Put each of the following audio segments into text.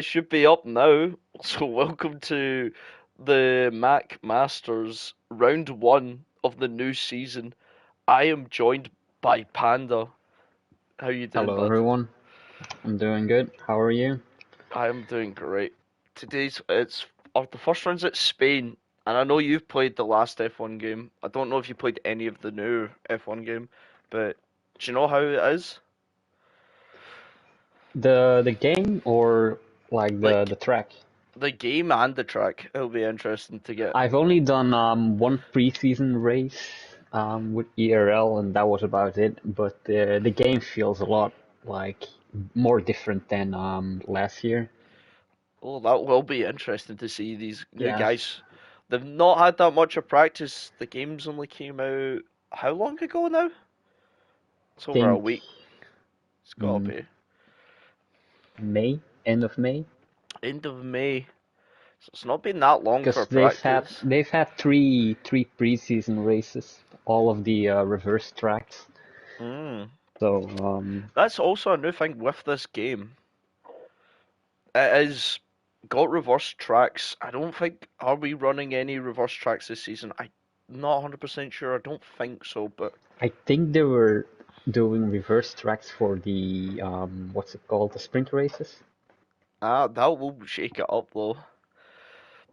It should be up now. So welcome to the Mac Masters round one of the new season. I am joined by Panda. How you doing, Hello bud? everyone, I'm doing good. How are you? I am doing great. Today's it's the first round's at Spain, and I know you've played the last F1 game. I don't know if you played any of the new F1 game, but do you know how it is? The game or like the Like the track? the game and the track. It'll be interesting to get. I've only done one preseason race with ERL and that was about it. But the game feels a lot like more different than last year. Oh, that will be interesting to see these new Yes, guys. They've not had that much of practice. The games only came out how long ago now? It's over a think week. It's gotta mm, be May, end of May, end of May. So it's not been that long for because they've had practice. they've had three preseason races, all of the reverse tracks. Mm. So That's also a new thing with this game. It is got reverse tracks. I don't think are we running any reverse tracks this season. I'm not 100% sure. I don't think so, but I think they were doing reverse tracks for the what's it called? The sprint races. that will shake it up though.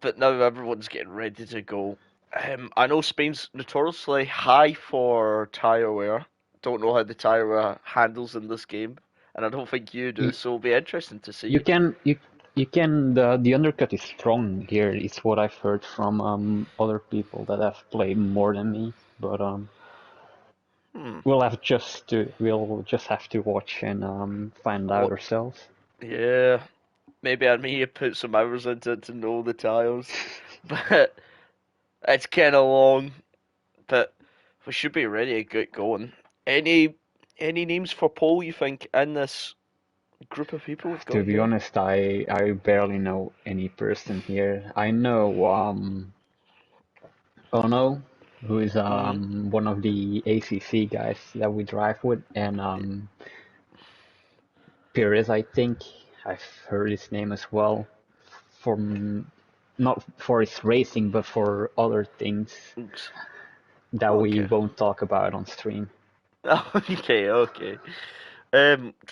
But now everyone's getting ready to go. I know Spain's notoriously high for tire wear. Don't know how the tire wear handles in this game, and I don't think you do. You, So it'll be interesting to you see. can you can the undercut is strong here. It's what I've heard from other people that have played more than me. But Hmm. we'll just have to watch and find out What? ourselves. Yeah. Maybe I need to put some hours into it to know the tires, but it's kind of long. But we should be ready to get going. Any any names for Paul you think in this group of people we've To got be here? honest, I barely know any person here. I know Ono, who is Hmm. one of the ACC guys that we drive with, and Perez, I think I've heard his name as well, from not for his racing, but for other things Oops. that we Okay. won't talk about on stream. Okay, okay.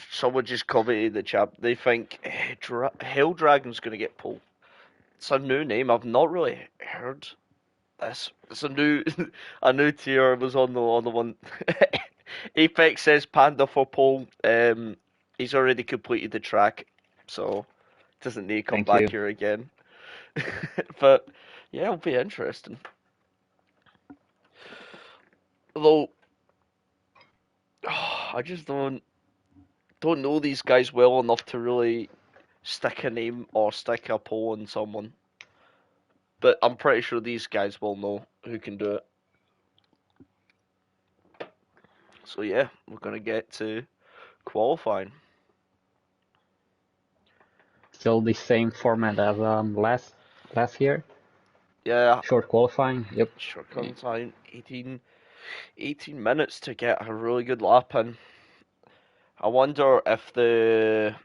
Someone just commented in the chat. They think Hell Dragon's gonna get pulled. It's a new name. I've not really heard this. It's a new, a new tier. Was on the one. Apex says Panda for pole. He's already completed the track, so doesn't need to come Thank back you. here again. But yeah, it'll be interesting. Although I just don't know these guys well enough to really stick a name or stick a poll on someone. But I'm pretty sure these guys will know who can do it. So yeah, we're gonna get to qualifying. Still the same format as last year. Yeah, Short qualifying. Yep. short qualifying, 18 minutes to get a really good lap in. I wonder if the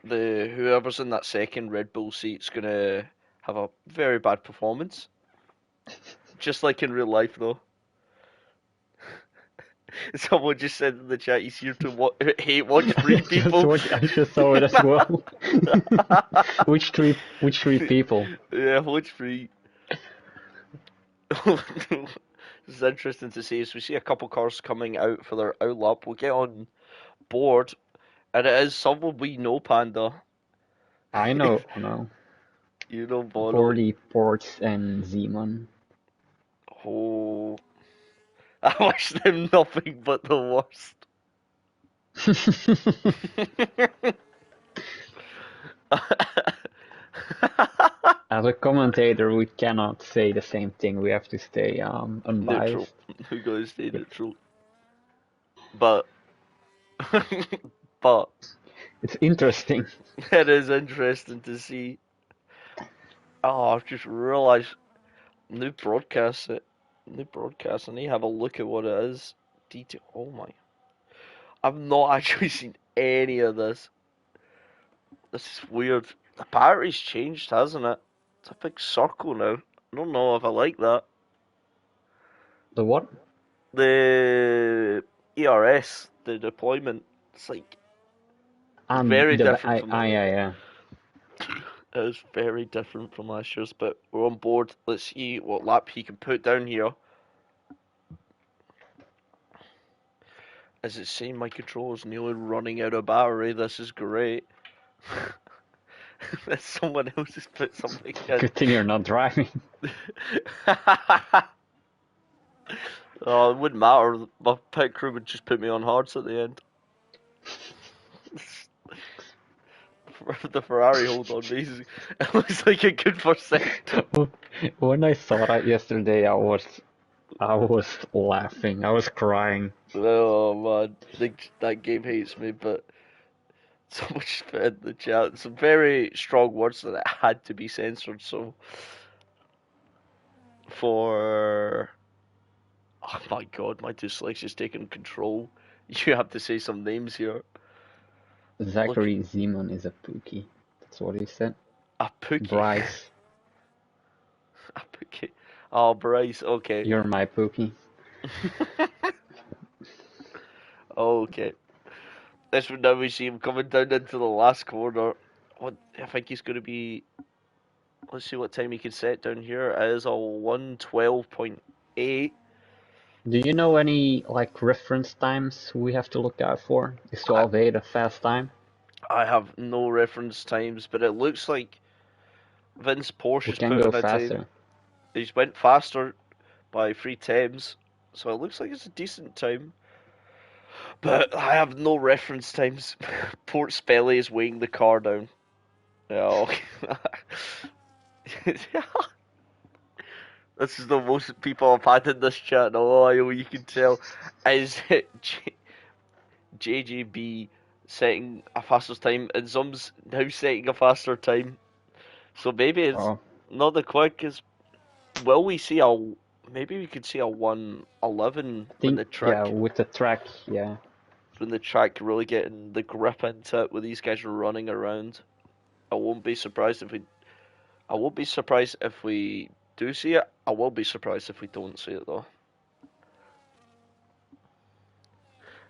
whoever's in that second Red Bull seat's gonna have a very bad performance. Just like in real life though. Someone just said in the chat he's here to hate watch free Just people. watch. I just saw it as well. Which three people? Yeah, watch free. It's interesting to see as we see a couple cars coming out for their outlap. We'll get on board, and it is someone we know, Panda. I know. Oh no. You know Bono. 40 ports and Zeman. Oh, I wish them nothing but the worst. As a commentator, we cannot say the same thing. We have to stay Neutral. unbiased. Who goes stay Yep. neutral? But, but It's interesting. it is interesting to see. Oh, I've just realised new broadcast it. New broadcast. I need to have a look at what it is. Detail. Oh my. I've not actually seen any of this. This is weird. The battery's changed, hasn't it? It's a big circle now. I don't know if I like that. The what? The ERS, the deployment, it's like very different from the Yeah, last. yeah. It is very different from last year's, but we're on board. Let's see what lap he can put down here. As it saying my controller's nearly running out of battery. This is great. That someone else has put something in. Good thing you're not driving. Oh, it wouldn't matter. My pit crew would just put me on hards at the end. The Ferrari hold on me. It looks like a good percent. When I saw that yesterday, I was laughing. I was crying. Oh man, that game hates me, but someone just put in the chat some very strong words that had to be censored. So for oh my god, my dyslexia's taking control. You have to say some names here. Look, Zachary Zeman is a pookie. That's what he said. a Pookie. Bryce, A Pookie. Oh, Bryce. Okay. you're my pookie. Okay. This one now we see him coming down into the last corner. What I think he's going to be. Let's see what time he can set down here. It is a 112.8. Do you know any like reference times we have to look out for? Is I, 12.8 a fast time? I have no reference times, but it looks like Vince Porsche We is can go putting a time. faster. He's went faster by 3 times, so it looks like it's a decent time. But I have no reference times. Port Spelly is weighing the car down. Oh. This is the most people I've had in this chat. Oh, you can tell. Is it JJB setting a faster time and Zum's now setting a faster time? So maybe it's Oh, not the quickest. Will we see a? Maybe we could see a 111 I think yeah, with the track, yeah. when the track really getting the grip into it. Where these guys are running around. I won't be surprised if we. I won't be surprised if we do see it. I will be surprised if we don't see it though.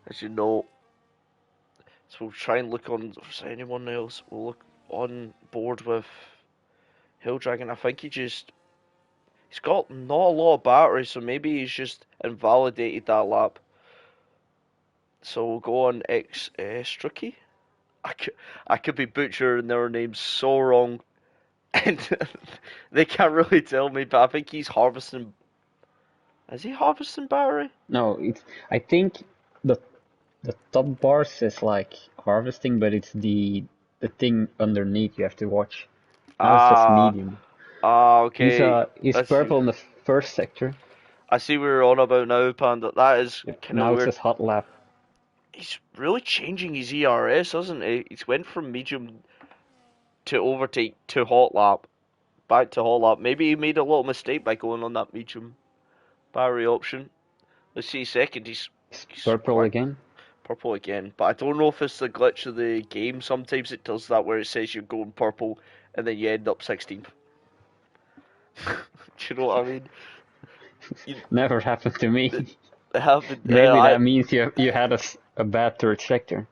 As you know, so we'll try and look on. If there's anyone else, we'll look on board with Hill Dragon. I think he's got not a lot of battery, so maybe he's just invalidated that lap. So we'll go on X Strucky. I could, I could be butchering their names so wrong, and they can't really tell me. But I think he's harvesting. Is he harvesting battery? No, it's I think the the top bar says like harvesting, but it's the thing underneath you have to watch. Now it says Ah, medium. okay. He's purple in the first sector. I see what we're on about now, Panda. That is Yep. kind of Now it weird. says hot lap. He's really changing his ERS, hasn't he? He's went from medium to overtake to hot lap, back to hot lap. Maybe he made a little mistake by going on that medium battery option. Let's see, second, It's he's purple quite again. purple again. But I don't know if it's the glitch of the game. Sometimes it does that where it says you're going purple and then you end up 16th. Do you know what I mean? You, Never happened to me. it happened. Maybe that means you had a bad third sector.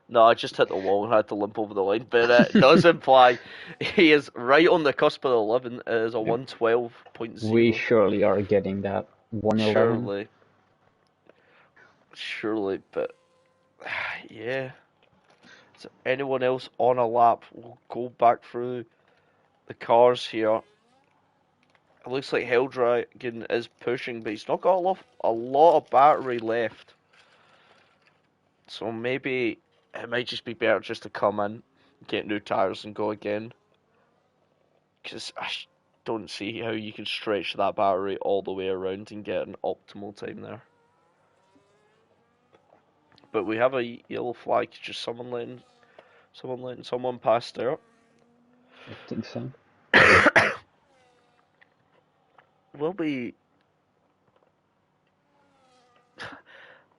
No, I just hit the wall and had to limp over the line, but it does imply he is right on the cusp of the 11. It is a Yep. 112.0. We surely are getting that 111. Surely, surely, but yeah. Is there anyone else on a lap? We'll go back through the cars here. It looks like Helldragon is pushing, but he's not got a lot of battery left. So maybe it might just be better just to come in, get new tires, and go again. Because I don't see how you can stretch that battery all the way around and get an optimal time there. But we have a yellow flag, just someone letting someone pass there. I think so. Will be.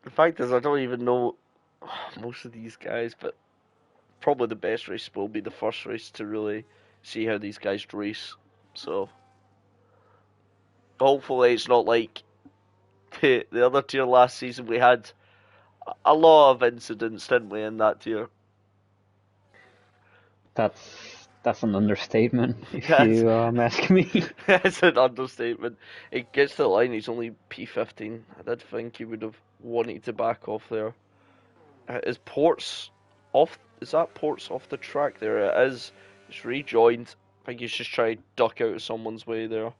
The fact is, I don't even know most of these guys, but probably the best race will be the first race to really see how these guys race. So hopefully it's not like the other tier last season. We had a lot of incidents, didn't we, in that tier? That's an understatement, if That's you ask me. that's an understatement. It gets to the line. He's only P15. I did think he would have wanted to back off there. Is Ports off? Is that Ports off the track there? It is. It's rejoined. I think he's just trying to duck out of someone's way there.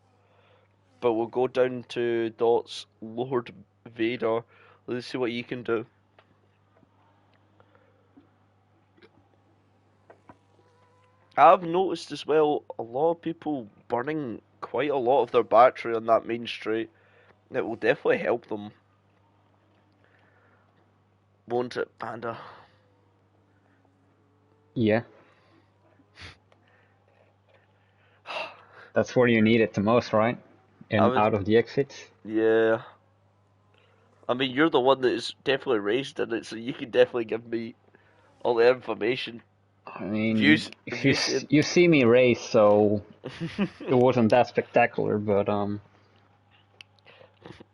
But we'll go down to Dots Lord Vader. Let's see what you can do. I've noticed as well a lot of people burning quite a lot of their battery on that main straight. It will definitely help them, won't it, Panda? Yeah, that's where you need it the most, right? I And would, out of the exits. yeah. I mean, you're the one that is definitely raised in it, so you can definitely give me all the information. I If you, mean, if if you said, you see me race, so it wasn't that spectacular, but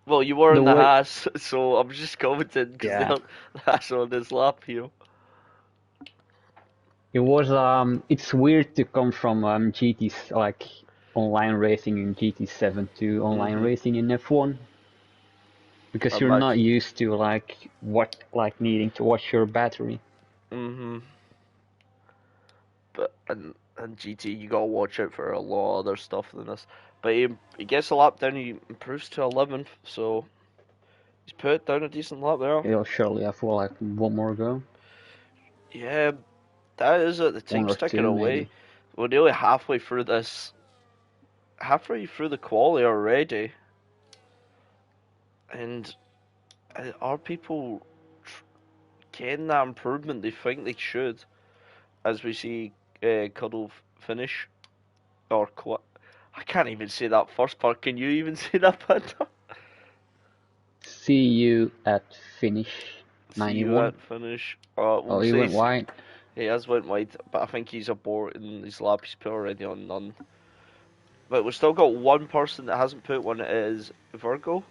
well, you were the in the way, Haas, so I'm just commenting because yeah, the Haas on this lap here. it was it's weird to come from GT like online racing in GT7 to online Mhm. racing in F1 because you're not Imagine. used to like needing to watch your battery. Mhm. But and GT, you gotta watch out for a lot of other stuff than this. But he gets a lap down. He improves to 11th, so he's put down a decent lap there. It'll surely have like one more go, Yeah, that is it. The one time's or ticking two away. maybe. We're nearly halfway through this, halfway through the quali already, and are people getting that improvement they think they should? As we see Cuddle finish or I can't even say that first part. Can you even say that, Panda? See you at finish See you 91. at finish. Oh, We'll he say went wide. he has went wide, but I think he's aboard in his lap. He's put already on none. But we've still got one person that hasn't put one. It is Virgo.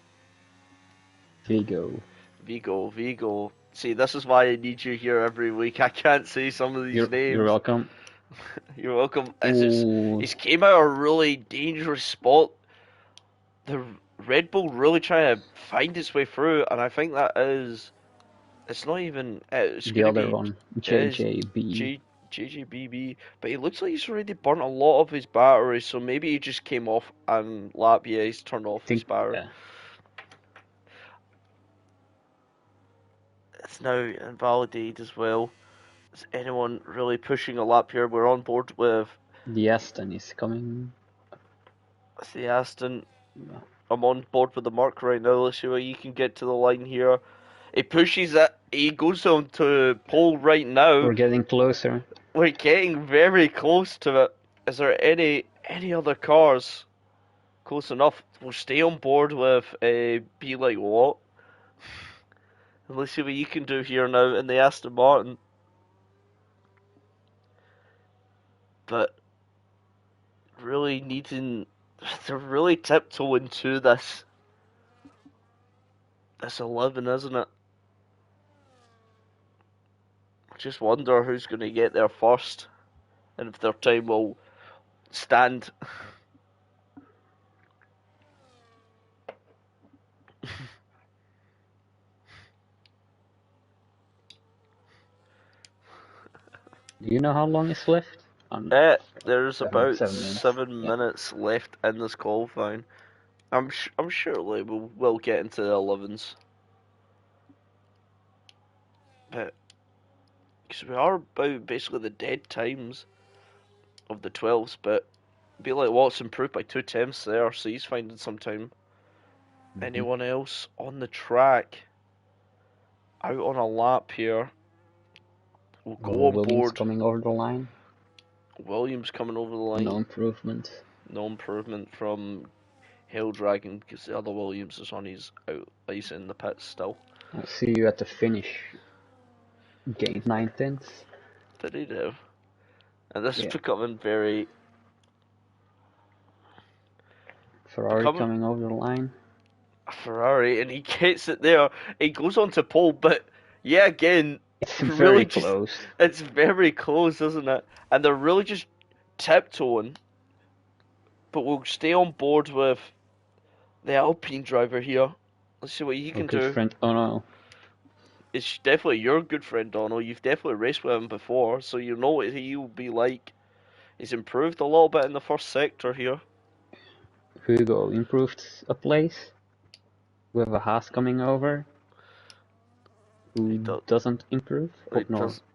Vigo. Vigo. See, this is why I need you here every week. I can't say some of these You're names. welcome. You're welcome. As Ooh, he's came out a really dangerous spot. The Red Bull really trying to find its way through, and I think that is. It's not even. It's the going to other be. one, It is JJB. JJBB, but he looks like he's already burnt a lot of his battery, so maybe he just came off and lap. Yeah, he's turned I off his think, battery. yeah. It's now invalidated as well. Is anyone really pushing a lap here? We're on board with The Aston is coming. the Aston. I'm on board with the Mark right now. Let's see what you can get to the line here. He pushes it. He goes on to pole right now. We're getting closer. We're getting very close to it. Is there any other cars close enough? We'll stay on board with a Be Like What. And let's see what you can do here now in the Aston Martin. But really needing, they're really tiptoeing to this 11, isn't it? I just wonder who's going to get there first and if their time will stand. Do you know how long is left? There's Seven, about 7 minutes. 7 Yeah. minutes left in this qualifying. I'm sure we'll get into the 11s, but because we are about basically the dead times of the 12s, but be like Watson improved by 2 tenths there, so he's finding some time. Hmm. Anyone else on the track out on a lap here? We'll go on Williams board. coming over the line. Williams coming over the line. No improvement. No improvement from Hill Dragon because the other Williams is on his out ice in the pits still. I'll see you at the finish. Gained 9 tenths. Did he do? And this is Yeah, becoming very Ferrari becoming coming over the line. a Ferrari, and he gets it there. He goes on to pole, but yeah, again, It's really very just close. it's very close, isn't it? And they're really just tiptoeing. But we'll stay on board with the Alpine driver here. Let's see what he Our can good do. friend. Oh no, It's definitely your good friend Donald. You've definitely raced with him before, so you know what he will be like. He's improved a little bit in the first sector here. Hugo improved a place with a Haas coming over, He who does. doesn't improve He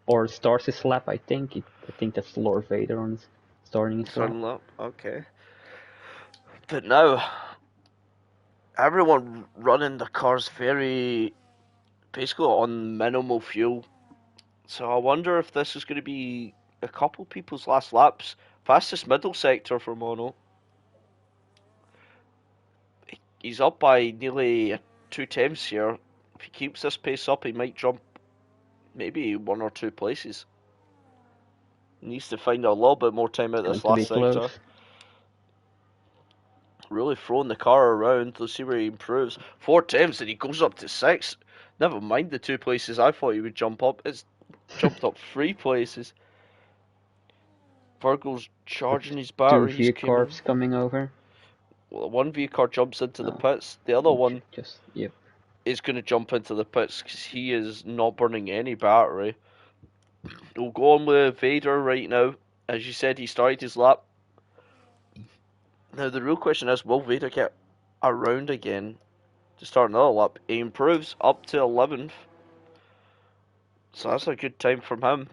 or does starts his lap. I think. I think that's Lord Vader on his, starting his lap. turn up. Okay. But now everyone running the cars very basically on minimal fuel. So I wonder if this is going to be a couple people's last laps. Fastest middle sector for Mono. He's up by nearly 2 temps here. If he keeps this pace up, he might jump maybe 1 or 2 places. He needs to find a little bit more time It's out going this to be last close. sector. Really throwing the car around. Let's see where he improves. 4 temps and he goes up to 6. Never mind the 2 places I thought he would jump up. It's jumped up 3 places. Virgil's charging his Two battery. He's V came in. Corps coming over. Well, one V car jumps into the Oh, pits. The other one just yep. is going to jump into the pits because he is not burning any battery. We'll go on with Vader right now. As you said, he started his lap. Now, the real question is, will Vader get around again to start another lap? He improves up to 11th. So that's a good time from him.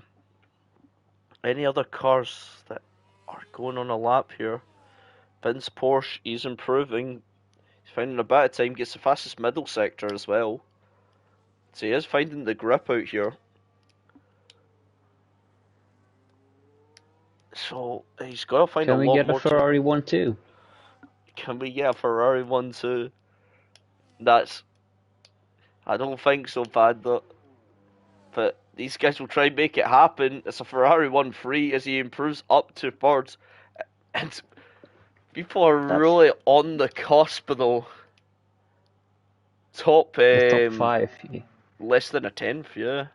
Any other cars that are going on a lap here? Vince Porsche, he's improving. He's finding a bit of time, gets the fastest middle sector as well. So he is finding the grip out here. So he's got to find a Can we lot get a more time. Ferrari 1-2? Can we get a Ferrari 1-2? That's. I don't think so, bad, but these guys will try and make it happen. It's a Ferrari 1-3 as he improves up to third. And people are That's really on the cusp, though. Top the top five. Yeah. less than a tenth, yeah.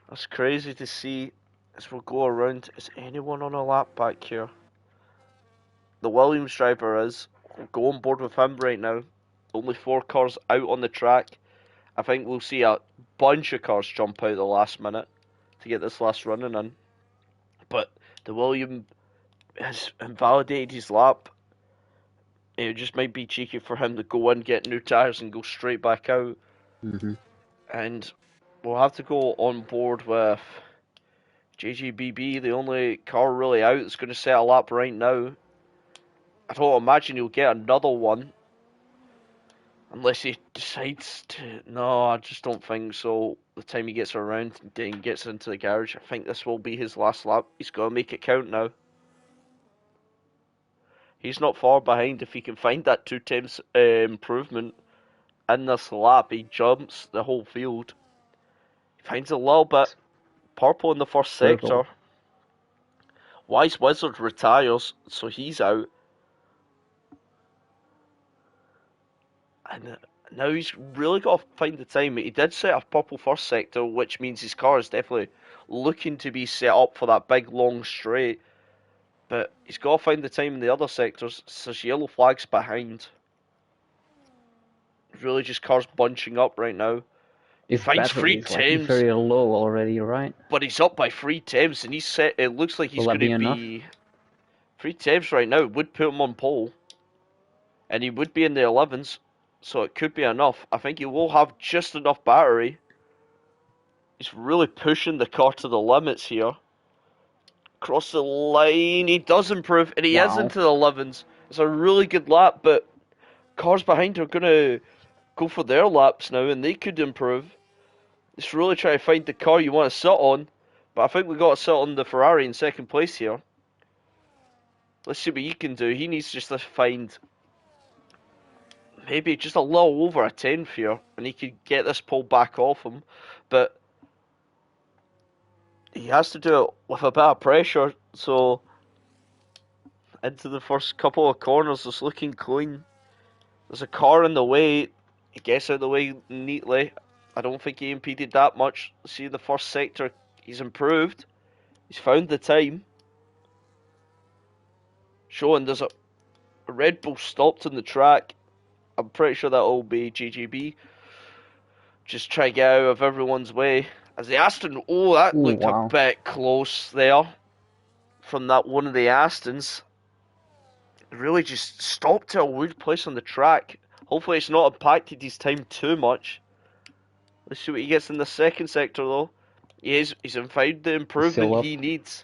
That's crazy to see as we'll go around. Is anyone on a lap back here? The Williams driver is. We'll go on board with him right now. Only 4 cars out on the track. I think we'll see a bunch of cars jump out the last minute to get this last running in. But the William has invalidated his lap. It just might be cheeky for him to go in, get new tyres, and go straight back out. Mm-hmm. And we'll have to go on board with JGBB, the only car really out that's going to set a lap right now. I don't imagine he'll get another one unless he decides to. No, I just don't think so. The time he gets around and gets into the garage, I think this will be his last lap. He's got to make it count now. He's not far behind if he can find that 2 temps improvement in this lap. He jumps the whole field. He finds a little bit purple in the first sector. Virgil. Wise Wizard retires, so he's out. And now he's really got to find the time. He did set a purple first sector, which means his car is definitely looking to be set up for that big long straight. But he's got to find the time in the other sectors, so his yellow flag's behind. Really just cars bunching up right now. He His finds battery three is like temps, very low already, right? but he's up by 3 temps, and he's set. It looks like he's Will that going to be enough? be 3 temps right now. Would put him on pole, and he would be in the 11s, so it could be enough. I think he will have just enough battery. He's really pushing the car to the limits here. Cross the line, he does improve, and he is Wow. into the 11s. It's a really good lap, but cars behind are going to go for their laps now, and they could improve. It's really trying to find the car you want to sit on, but I think we got to sit on the Ferrari in second place here. Let's see what he can do. He needs just to find maybe just a little over a 10th here, and he could get this pole back off him. But he has to do it with a bit of pressure. So into the first couple of corners, it's looking clean. There's a car in the way. He gets out of the way neatly. I don't think he impeded that much. See the first sector, he's improved. He's found the time. Showing there's a Red Bull stopped on the track. I'm pretty sure that'll be GGB. Just try to get out of everyone's way. As the Aston, oh, that Oh looked a wow, bit close there from that one of the Astons. Really just stopped at a weird place on the track. Hopefully it's not impacted his time too much. Let's see what he gets in the second sector though. He's found the he's still improvement up. he needs.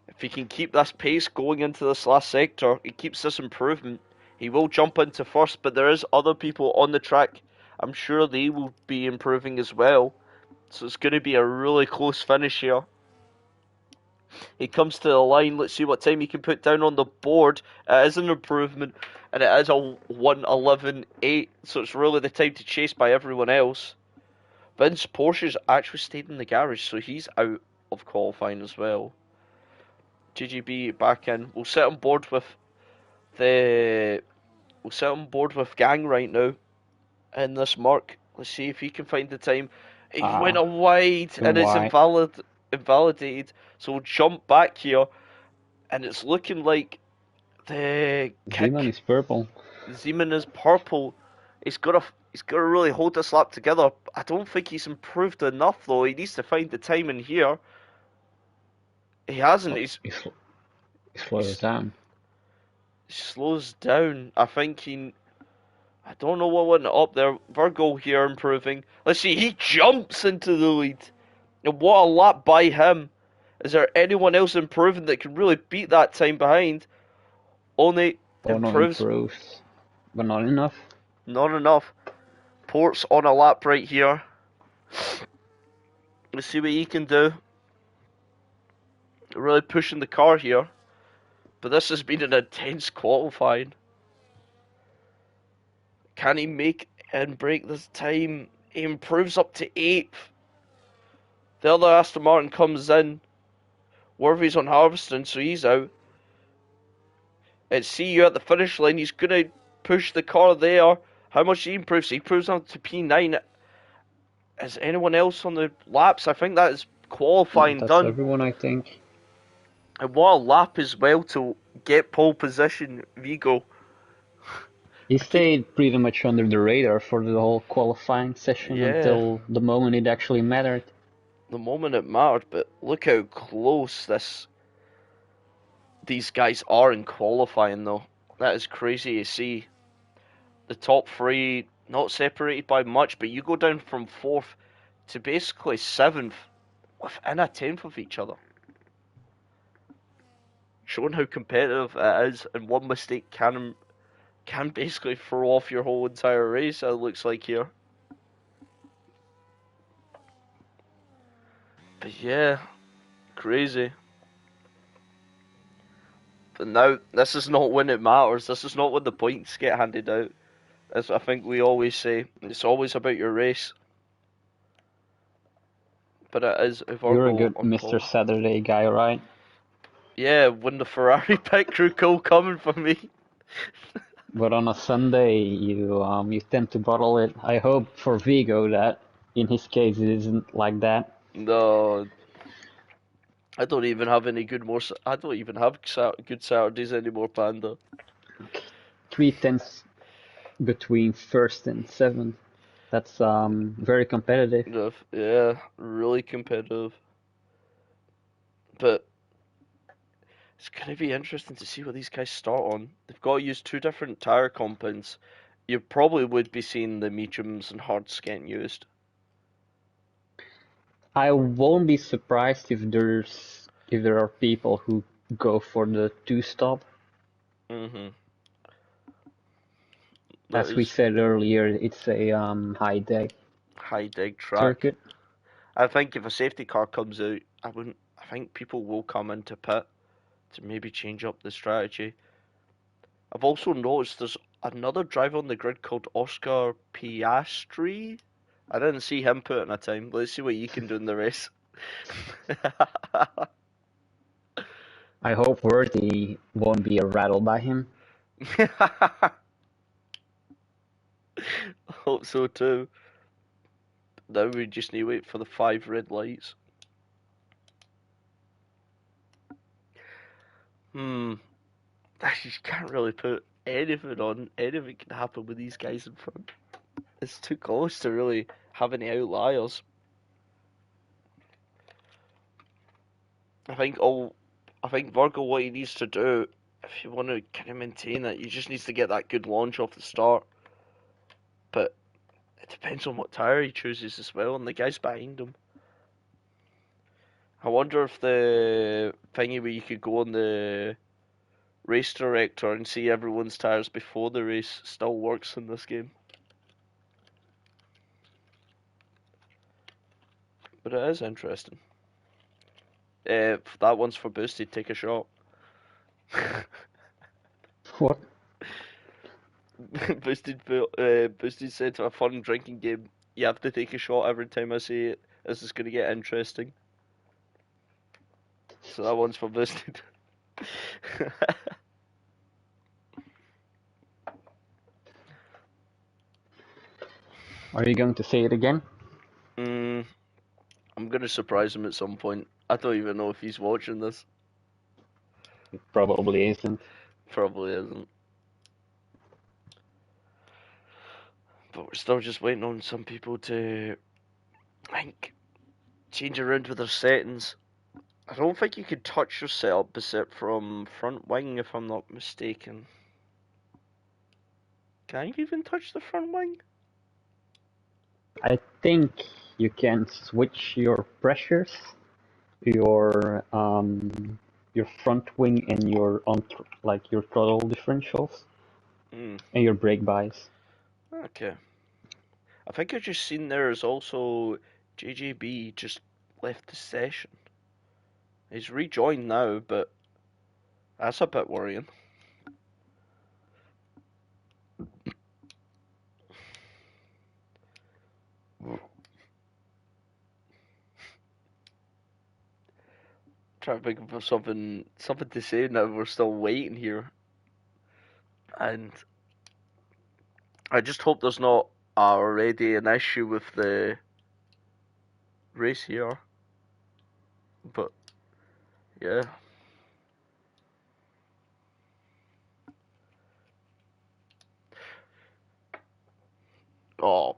If he can keep this pace going into this last sector, he keeps this improvement. He will jump into first, but there is other people on the track. I'm sure they will be improving as well. So it's going to be a really close finish here. He comes to the line. Let's see what time he can put down on the board. It is an improvement, and it is a 1:11.8. So it's really the time to chase by everyone else. Vince Porsche's actually stayed in the garage, so he's out of qualifying as well. GGB back in. The we'll sit on board with Gang right now in this mark. Let's see if he can find the time. He went a Ah, wide too and it's wide. invalidated. So we'll jump back here, and it's looking like the Zeman kick is purple. Zeman is purple. He's got to really hold this lap together. I don't think he's improved enough though. He needs to find the time in here. He hasn't. Oh, he slows He's down. he slows down. I don't know what went up there. Virgo here improving. Let's see. He jumps into the lead. And what a lap by him. Is there anyone else improving that can really beat that time behind? Only Ono improves. improves, but not enough. Not enough. Port's on a lap right here. Let's see what he can do. Really pushing the car here. But this has been an intense qualifying. Can he make and break this time? He improves up to 8th. The other Aston Martin comes in. Worthy's on Harveston, so he's out. And see you at the finish line. He's going to push the car there. How much he improves? He improves on to P9. Is anyone else on the laps? I think that is qualifying That's done. everyone, I think. And what a lap as well to get pole position, Vigo. He I think, stayed pretty much under the radar for the whole qualifying session yeah, until the moment it actually mattered. the moment it mattered, but look how close these guys are in qualifying though. That is crazy to see. The top three not separated by much, but you go down from 4th to basically 7th within a tenth of each other. Showing how competitive it is, and one mistake can basically throw off your whole entire race. It looks like here. But yeah, crazy. But now this is not when it matters. This is not when the points get handed out. As I think we always say, it's always about your race. But it is You're a Virgo good on Mr. pole. Saturday guy, right? Yeah, when the Ferrari pit crew call coming for me. But on a Sunday, you tend to bottle it. I hope for Vigo that in his case it isn't like that. No, I don't even have any I don't even have good Saturdays anymore, Panda. Okay. 3 tenths between first and seventh. That's very competitive. Yeah, really competitive. But it's gonna be interesting to see what these guys start on. They've got to use two different tire compounds. You probably would be seeing the mediums and hards getting used. I won't be surprised if there are people who go for the two stop. Hmm. That As we is said earlier, it's a high deck high dig track. circuit. I think if a safety car comes out, I wouldn't. I think people will come into pit to maybe change up the strategy. I've also noticed there's another driver on the grid called Oscar Piastri. I didn't see him put in a time. Let's see what he can do in the race. I hope Worthy won't be rattled by him. Hope so too. Now we just need to wait for the 5 red lights. Hmm. I just can't really put anything on. Anything can happen with these guys in front. It's too close to really have any outliers. I think all. I think Virgo, what he needs to do, if you want to kind of maintain that, he just needs to get that good launch off the start. But it depends on what tire he chooses as well, and the guys behind him. I wonder if the thingy where you could go on the race director and see everyone's tires before the race still works in this game. But it is interesting. That one's for Boosted. Take a shot. What? Boosted said to a fun drinking game, you have to take a shot every time I say it. This is going to get interesting. So that one's for Boosted. Are you going to say it again? mm, I'm going to surprise him at some point. I don't even know if he's watching this. Probably isn't. Probably isn't. But we're still just waiting on some people to, I think, change around with their settings. I don't think you could touch your setup except from front wing, if I'm not mistaken. Can you even touch the front wing? I think you can switch your pressures, your front wing, and like your throttle differentials Hmm. and your brake bias. Okay. I think I just seen there is also JJB just left the session. He's rejoined now, but that's a bit worrying. Trying to think of something to say now. We're still waiting here, and I just hope there's not already an issue with the race here. But yeah. Oh,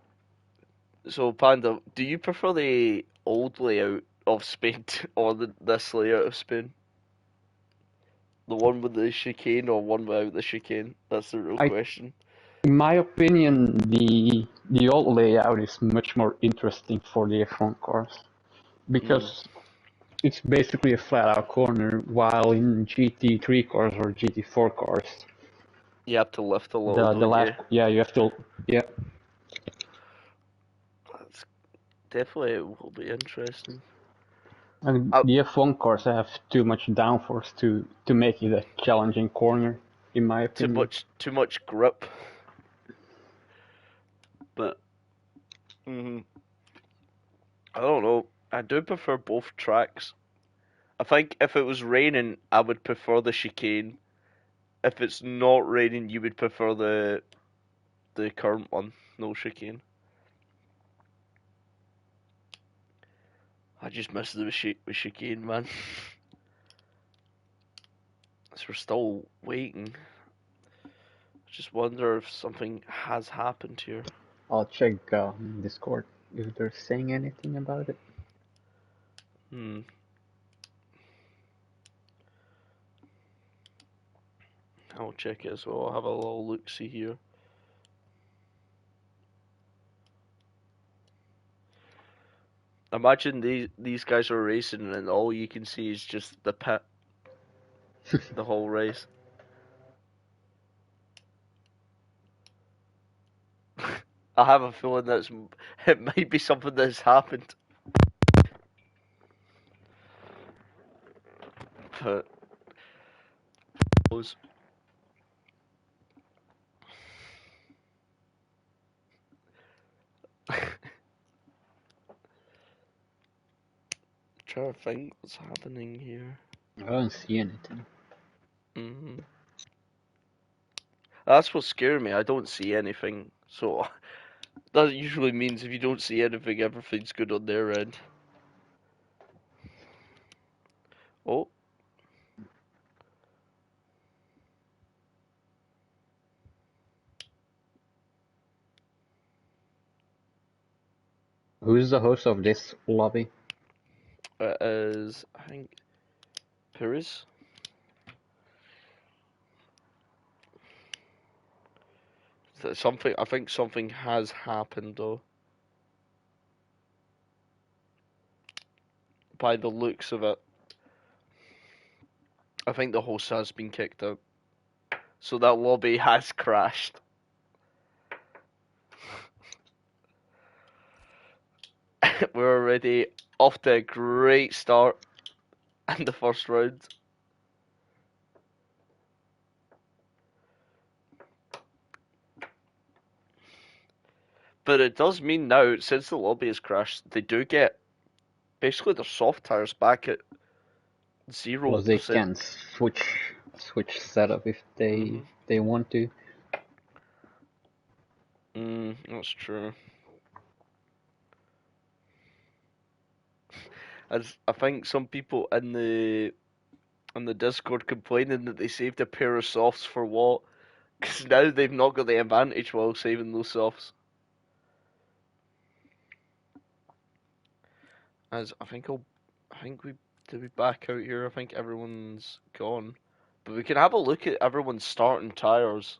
so Panda, do you prefer the old layout of Spain or this layout of Spain? The one with the chicane or one without the chicane? That's the real I, question. in my opinion, the old layout is much more interesting for the F1 cars Mm. because it's basically a flat-out corner, while in GT3 cars or GT4 cars, You have to lift a little, the don't last you? yeah you have to yeah. That's definitely it will be interesting. And Uh, the F1 cars have too much downforce to make it a challenging corner, in my opinion. too much grip, but I don't know. I do prefer both tracks. I think if it was raining, I would prefer the chicane. If it's not raining, you would prefer the current one, no chicane. I just miss the chicane, man. So we're still waiting. I just wonder if something has happened here. I'll check Discord if they're saying anything about it. Hmm. I'll check it as well. I'll have a little look see here. Imagine these guys are racing and all you can see is just the pit the whole race. I have a feeling it might be something that's happened. But Trying to think what's happening here. I don't see anything. Hmm. That's what scares me. I don't see anything. So that usually means if you don't see anything, everything's good on their end. Oh, Who's the host of this lobby? it is, I think, Paris. Something, I think something has happened though, by the looks of it. I think the host has been kicked out. So that lobby has crashed. We're already off to a great start in the first round. But it does mean now, since the lobby has crashed, they do get basically their soft tires back at Plus they 0%. can switch setup if Hmm. they want to. That's true. As I think some people in the Discord complaining that they saved a pair of softs for what? Because now they've not got the advantage while saving those softs. As I think we did we back out here. I think everyone's gone, but we can have a look at everyone's starting tires,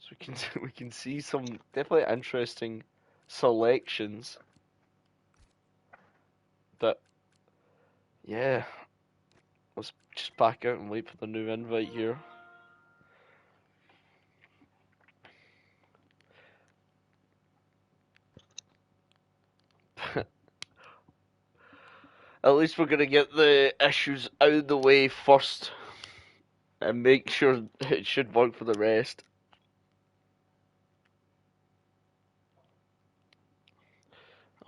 so we can we can see some definitely interesting selections. But yeah, let's just back out and wait for the new invite here. At least we're gonna get the issues out of the way first and make sure it should work for the rest.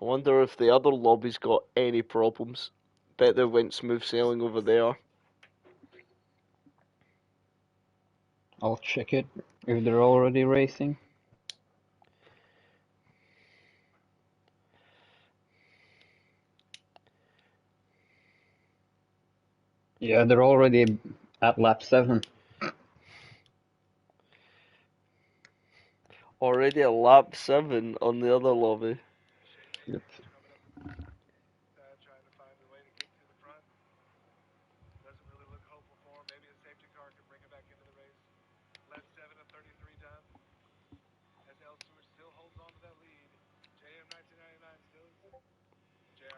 I wonder if the other lobby's got any problems. Bet they went smooth sailing over there. I'll check it if they're already racing. Yeah, they're already at lap 7. Already a lap 7 on the other lobby. Yep.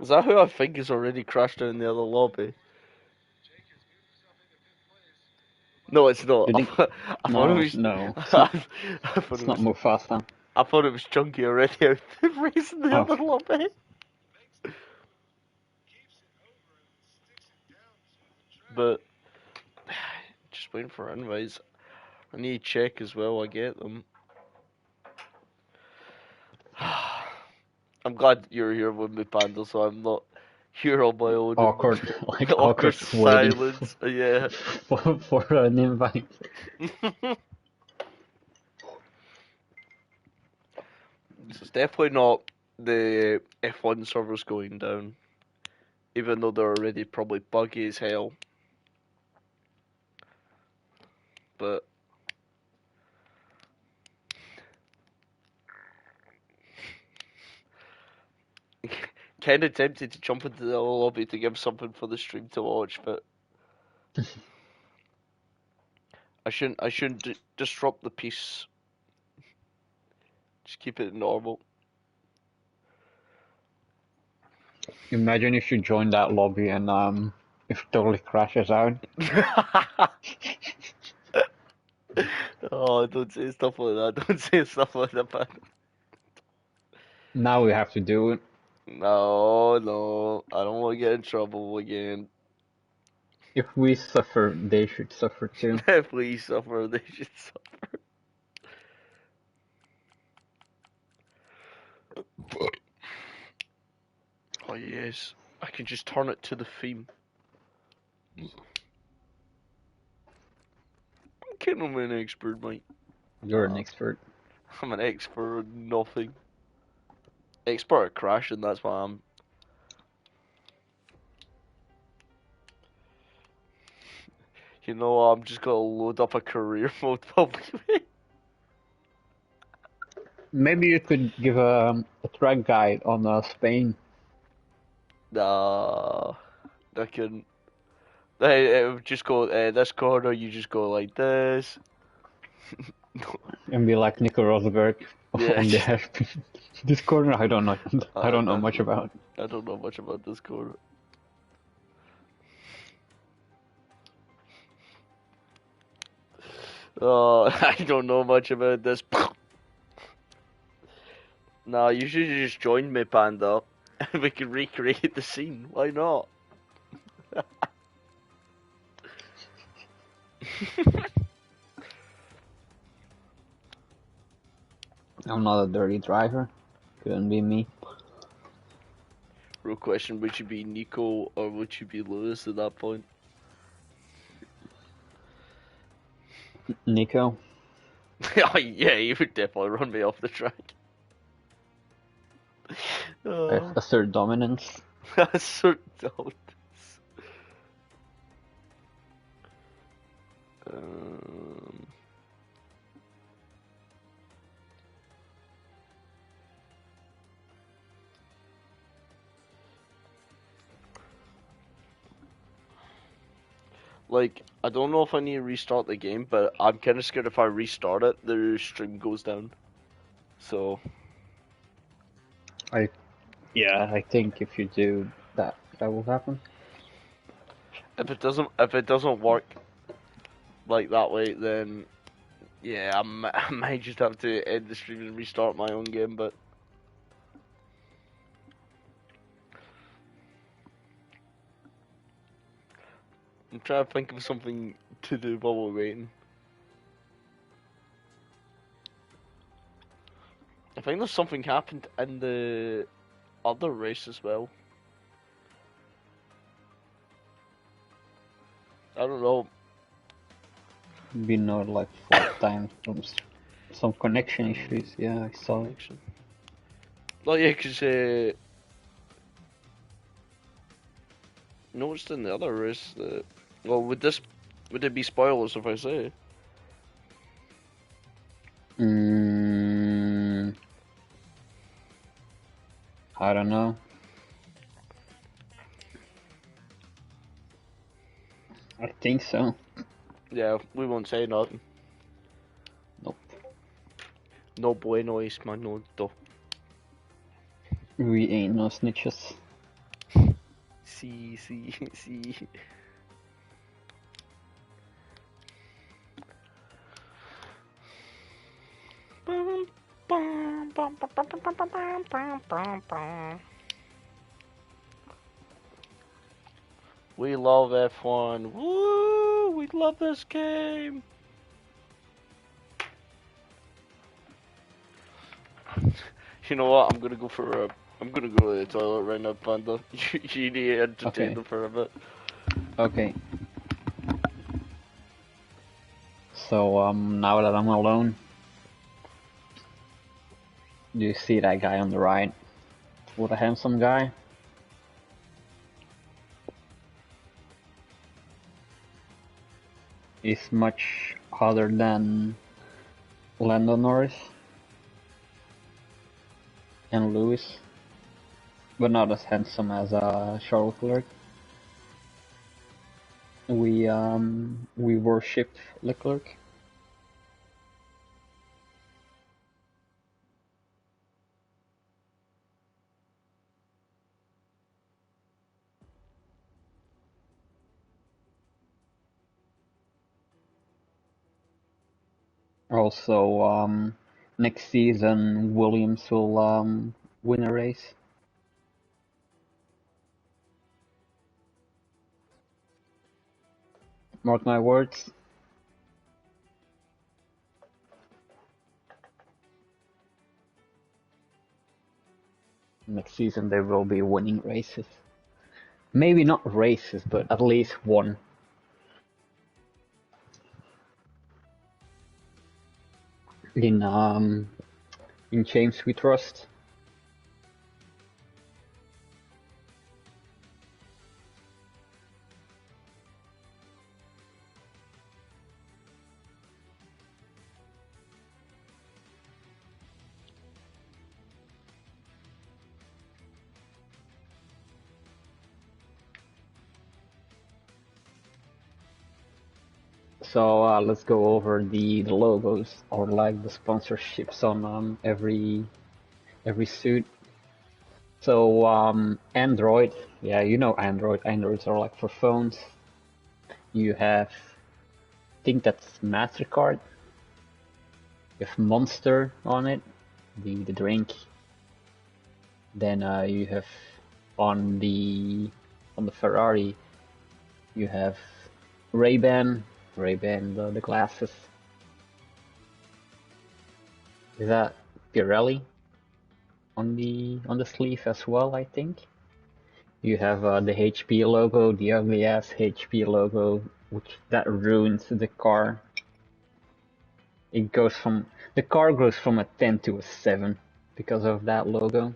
Is that who I think has already crashed out in the other lobby? No, it's not. Do you think? I thought it No, was. no, I thought it it's not was. Mufasa. I thought it was Chunky already out racing the Oh, other lobby. But just waiting for invites. I need to check as well. I get them. I'm glad you're here with me, Panda, so I'm not here on my own in awkward, like awkward awkward waiting silence. Yeah. for an invite. It's definitely not the F1 servers going down, even though they're already probably buggy as hell. But kind of tempted to jump into the lobby to give something for the stream to watch, but I shouldn't disrupt the peace. Just keep it normal. Imagine if you join that lobby and if it totally crashes out. Oh, don't say stuff like that. Don't say stuff like that, man. Now we have to do it. No, no. I don't want to get in trouble again. If we suffer, they should suffer too. Please suffer. They should suffer. Oh, yes. I can just turn it to the theme. I'm kidding, I'm an expert, mate. You're an Nah, expert. I'm an expert at nothing. Expert at crashing, that's why I'm. You know, I'm just gonna load up a career mode probably. Maybe you could give a track guide on Spain. Nah, I couldn't. It would just go, this corner, you just go like this. And be like Nico Rosberg Yeah, on the just, hairpin. This corner, I don't know. I I, don't know I, much about. I don't know much about this corner. Oh, I don't know much about this. Nah, you should just join me, Panda. We can recreate the scene. Why not? I'm not a dirty driver. Couldn't be me. Real question, would you be Nico or would you be Lewis at that point? Nico, Oh, yeah, you would definitely run me off the track. Oh, assert dominance. that's so dumb. Um, like, I don't know if I need to restart the game, but I'm kind of scared if I restart it, the stream goes down. So, I Yeah, I think if you do that, that will happen. if it doesn't work like that way, then yeah, I might just have to end the stream and restart my own game. But I'm trying to think of something to do while we're waiting. I think there's something happened in the other race as well. I don't know. Been not like flight time from some connection issues. Yeah, I saw it. Connection. Oh yeah, because noticed in the other race that, well, would it be spoilers if I say? Mm, I don't know. I think so. Yeah, we won't say nothing. Nope. No bueno es minuto. We ain't no snitches. Sí, sí, sí. We love F1. Woo! We love this game. You know what? I'm gonna go to the toilet right now, Panda. You need to entertain Okay. them for a bit. Okay. So now that I'm alone, do you see that guy on the right? What a handsome guy. He's much hotter than Lando Norris and Lewis, but not as handsome as Charles Leclerc. We worship Leclerc. Also, next season Williams will win a race. Mark my words. Next season they will be winning races. maybe not races, but at least one. In James We Trust. So let's go over the logos or like the sponsorships on every suit. So Android, yeah, you know Android. Androids are like for phones. You have, I think that's Mastercard. You have Monster on it, the drink. Then you have on the Ferrari, you have Ray-Ban, Ray-Ban the glasses. Is that Pirelli on the sleeve as well? I think you have the HP logo, the ugly ass HP logo, which that ruins the car. It goes from the car goes from a 10 to a 7 because of that logo.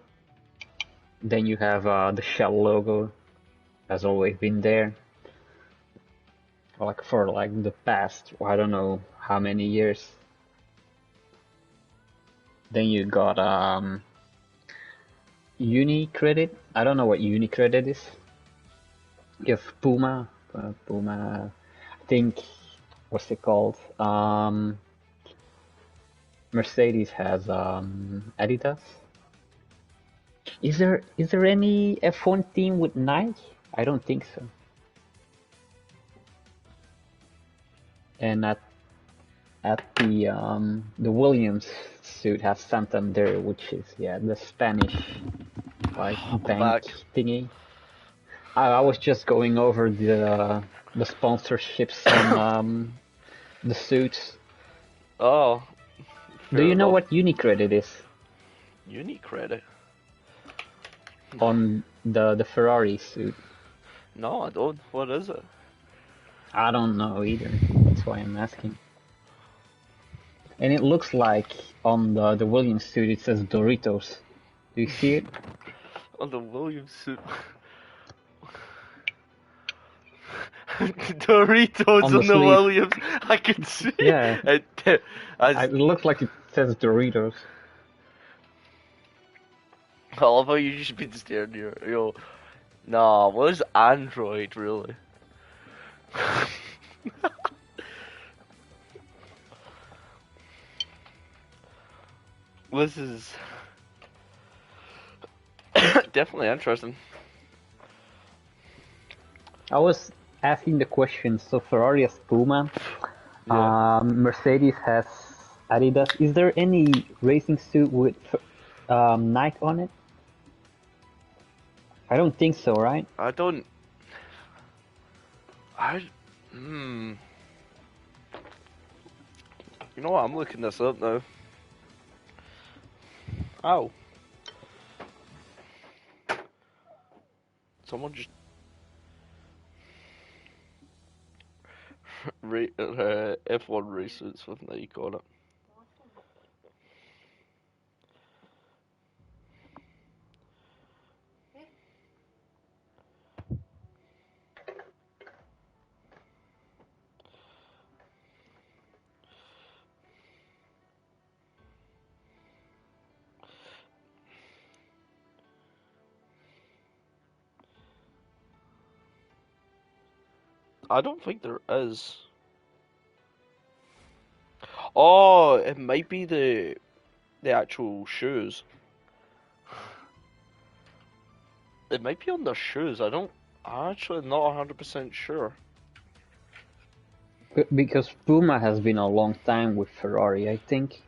Then you have the Shell logo, has always been there, like for like the past, I don't know how many years. Then you got Unicredit. I don't know what Unicredit is. You have Puma, Puma. I think what's it called? Mercedes has Adidas. Is there any F1 team with Nike? I don't think so. And at the Williams suit has Santander, which is yeah the Spanish like I'm bank back. thingy. I was just going over the sponsorships on the suits. Oh, Do fair you know enough. what Unicredit is Unique credit. on the Ferrari suit? No, I don't. What is it? I don't know either. That's why I'm asking. And it looks like on the Williams suit it says Doritos. Do you see it? On the Williams suit. Doritos On the on the sleeve. Williams. I can see Yeah, it. As it looks like it says Doritos. I love how you just been staring here. Yo, nah, what is Android really? This is definitely interesting. I was asking the question, so Ferrari has Puma, Yeah, Mercedes has Adidas. Is there any racing suit with Nike on it? I don't think so, right? I don't. I. Hmm. You know what? I'm looking this up now. Oh, someone just F1 races with Nike on it. I don't think there is. Oh, it might be the actual shoes. It might be on their shoes. I'm actually not 100% sure. Because Puma has been a long time with Ferrari, I think.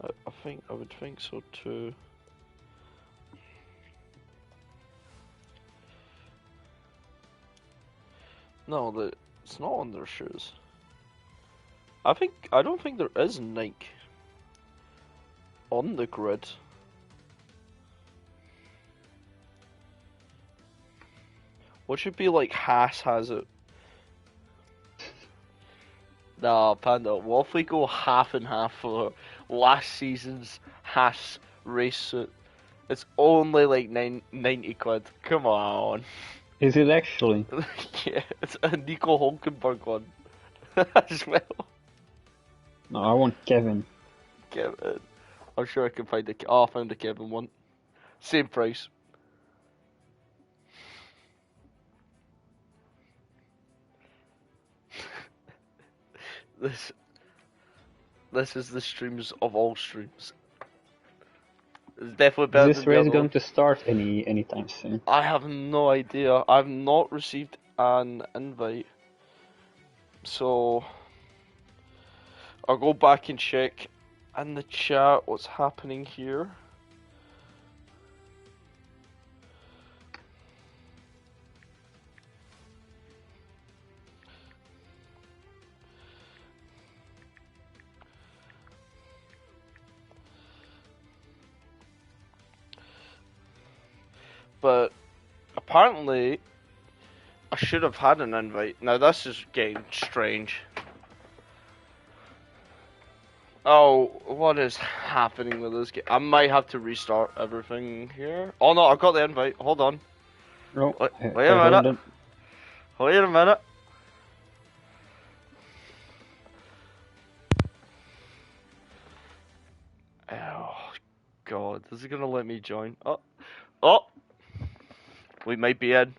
I would think so too. No, it's not on their shoes. I don't think there is Nike on the grid. What should be like Haas has it? Nah, Panda. What if we go half and half for last season's Haas race suit? It's only like 90 quid. Come on. Is it actually? Yeah, it's a Nico Hulkenberg one as well. No, I want Kevin. Kevin. I'm sure I can find a. Oh, I found a Kevin one. Same price. This this is the streams of all streams. It's definitely Is better this than the race other one. going to start anytime soon? I have no idea. I've not received an invite, so I'll go back and check in the chat what's happening here. But apparently, I should have had an invite. Now this is getting strange. Oh, what is happening with this game? I might have to restart everything here. Oh no, I got the invite. Hold on. No, Wait I a heard minute. that. Wait a minute. Oh God, is it gonna let me join? Oh, oh, we might be in.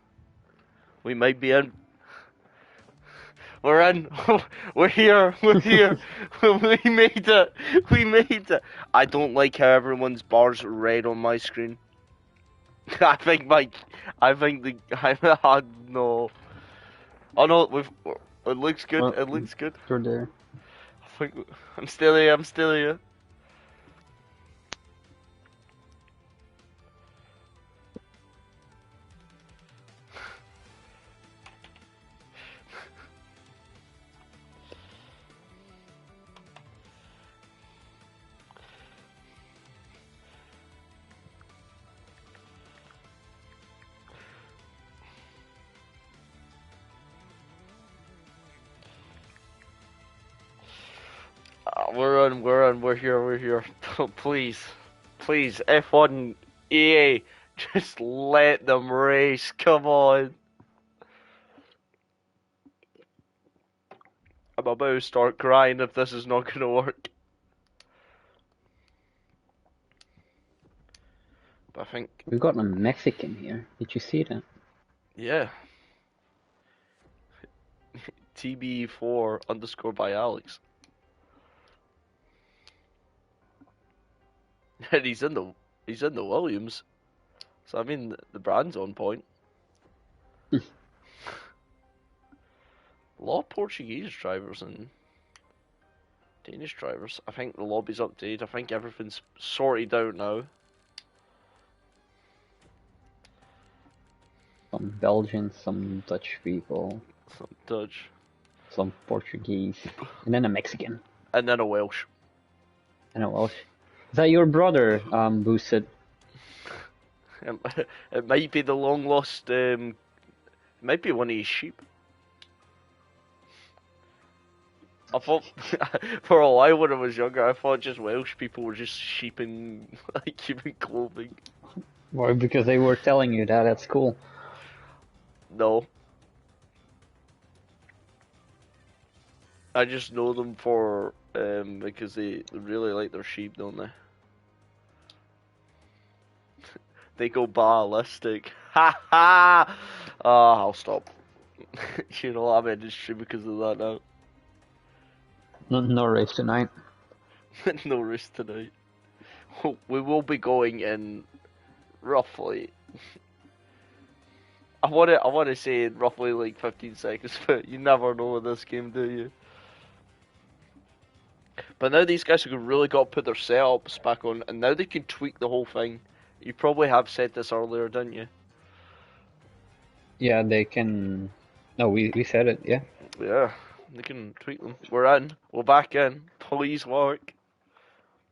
We might be in. We're in. We're here. We're here. We made it. We made it. I don't like how everyone's bars are red on my screen. I think my, I think the, I no. Oh no, it looks good. Well, It looks good. you're there. I think I'm still here. I'm still here. We're on. We're on. We're here. We're here. Please, please, F1 EA, just let them race. Come on. I'm about to start crying if this is not gonna work. But I think, We got a Mexican here. Did you see that? yeah. TB4 underscore by Alex. And he's in the Williams. So I mean the brand's on point. A lot of Portuguese drivers and Danish drivers. I think the lobby's updated. I think everything's sorted out now. Some Belgians, some Dutch people, Some Dutch. some Portuguese, and then a Mexican. And then a Welsh. And a Welsh. Is that your brother, Boosted? It might be the long lost, it might be one of his sheep. I thought, for a while when I was younger, I thought just Welsh people were just sheep in, like, human clothing. Well, because they were telling you that at school. No. I just know them for, because they really like their sheep, don't they? They go ballistic. Ha ha! I'll stop. You know, I'm in industry because of that now. No race tonight. No risk tonight. We will be going in roughly. I want to say in roughly like 15 seconds, but you never know with this game, do you? But now these guys have really got to put their setups back on, and now they can tweak the whole thing. You probably have said this earlier, didn't you? Yeah, they can. No, we said it. Yeah. Yeah, they can tweak them. We're in. We're back in. Please work.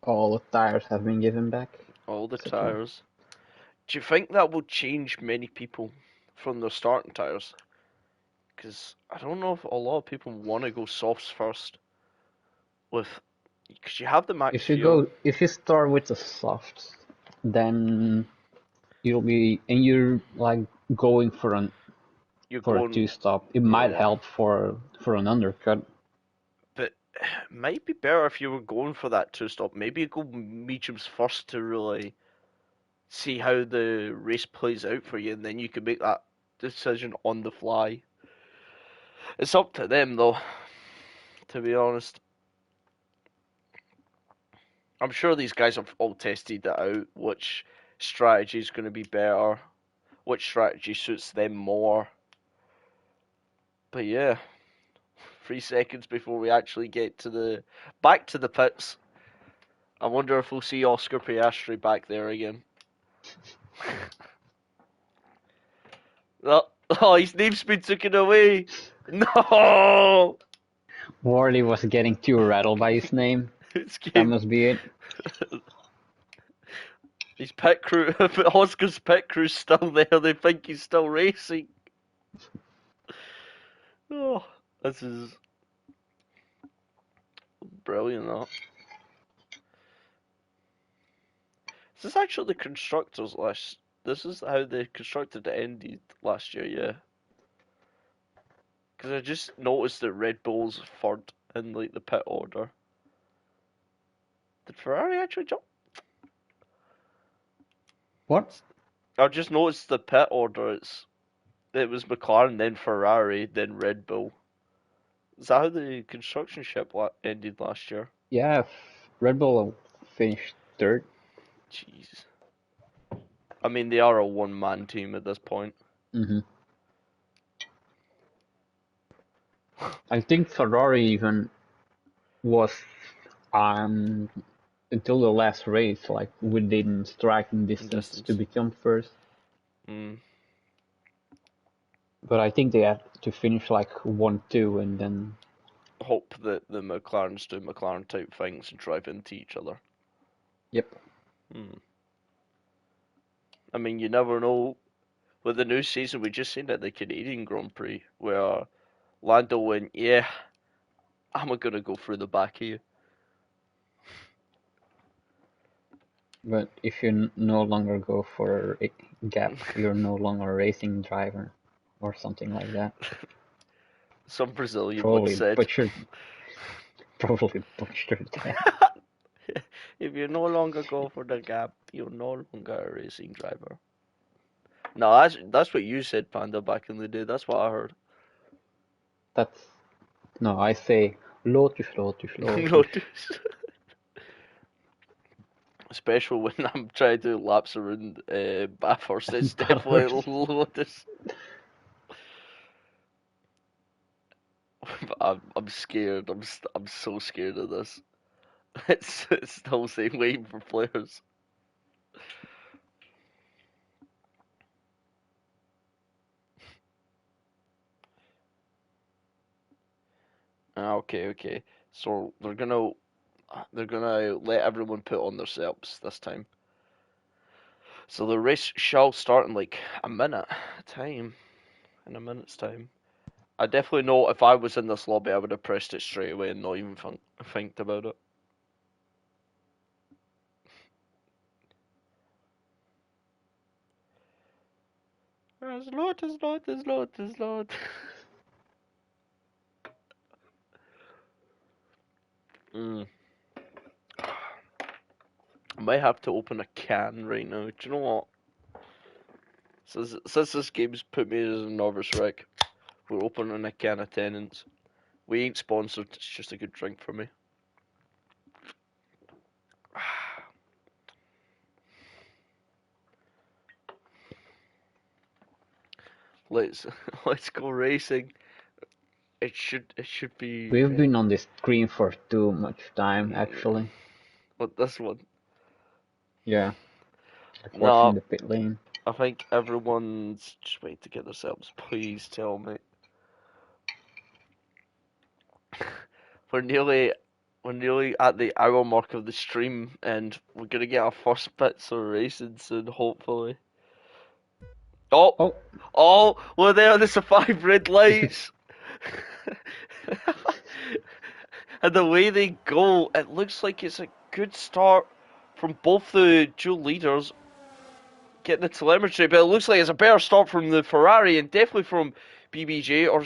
All the tires have been given back, All the etc. tires. Do you think that will change many people from the starting tires, because I don't know if a lot of people want to go softs first with, because you have the max fuel. If you start with the softs, then you'll be and you're like going You're for a going, two stop. It might yeah, help for an undercut. but it might be better if you were going for that two stop. Maybe go mediums first to really see how the race plays out for you, and then you can make that decision on the fly. It's up to them, though, to be honest. I'm sure these guys have all tested that out, which strategy is going to be better, which strategy suits them more. But yeah, 3 seconds before we actually get to the back to the pits. I wonder if we'll see Oscar Piastri back there again. Oh, oh, his name's been taken away. No, Warley was getting too rattled by his name. it's That game. must be it. His pit crew, Oscar's pit crew's still there. They think he's still racing. Oh, this is brilliant. That this is actually the constructors list. This is how the constructed ended last year. Yeah, because I just noticed that Red Bull's third in like the pit order. Did Ferrari actually jump? What? I just noticed the pit order. It was McLaren, then Ferrari, then Red Bull. Is that how the construction ship ended last year? Yeah, Red Bull finished third. Jeez. I mean, they are a one-man team at this point. Hmm I think Ferrari even was um until the last race like within striking In distance to distance. become first. Mm. But I think they had to finish like 1-2 and then Hope that the McLarens do McLaren type things and drive into each other. yep. Mm. I mean, you never know. With the new season, we just seen at the Canadian Grand Prix where Lando went, "Yeah, I'm gonna go through the back of you." But if you no longer go for a gap, you're no longer a racing driver or something like that. Some Brazilian once Probably said, butchered, probably butchered that. "If you no longer go for the gap, you're no longer a racing driver." No, that's what you said, Panda, back in the day. That's what I heard. That's no, I say Lotus, Lotus, Lotus. Lotus. Especially when I'm trying to do laps around Bathurst, it's definitely Lotus. I'm scared. I'm so scared of this. It's still saying waiting for players. Ah, okay, okay. So they're gonna let everyone put on their setups this time. So the race shall start in like a minute time. In a minute's time. I definitely know if I was in this lobby, I would have pressed it straight away and not even think about it. There's load, there's load, there's load, there's load. Mm. I might have to open a can right now. Do you know what? Since this game's put me as a nervous wreck, we're opening a can of Tennent's. We ain't sponsored, it's just a good drink for me. Let's let's go racing. It should be We've been on this screen for too much time, actually. what this one. Yeah, like watching No, the pit lane. I think everyone's just waiting to get themselves. Please tell me. We're nearly we're nearly at the hour mark of the stream and we're gonna get our first bits of racing soon, hopefully. Oh, Oh, oh, well there's the five red lights. And the way they go, it looks like it's a good start from both the dual leaders getting the telemetry, but it looks like it's a better start from the Ferrari and definitely from BBJ. Or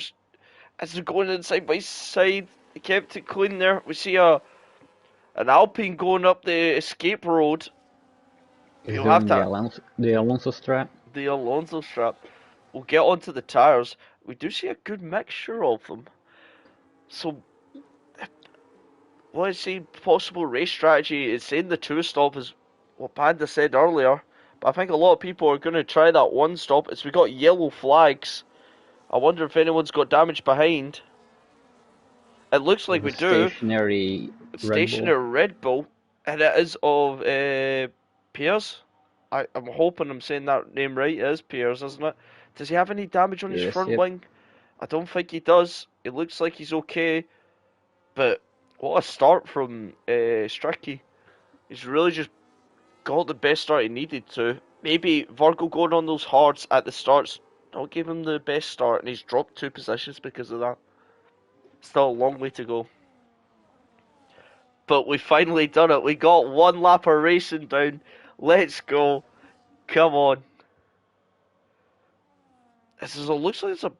as they're going in side by side, they kept it clean there. We see an Alpine going up the escape road. he's You'll have doing to The Alonso strat. the Alonso strap. We'll get onto the tires. We do see a good mixture of them. So what I see possible race strategy is saying the two stop is what Panda said earlier. But I think a lot of people are going to try that one stop. As we got yellow flags. I wonder if anyone's got damage behind. It looks like With a we do. stationary Red Bull. Stationary Red Bull, and it is of Piers. I'm hoping I'm saying that name right. It is Piers, isn't it? Does he have any damage on his Yes, front yep. wing? I don't think he does. It looks like he's okay, but what a start from Stricky. He's really just got the best start he needed to. Maybe Virgo going on those hards at the starts don't give him the best start, and he's dropped two positions because of that. Still a long way to go. But we finally done it. We got one lap of racing down. Let's go. Come on. This is, it looks like there's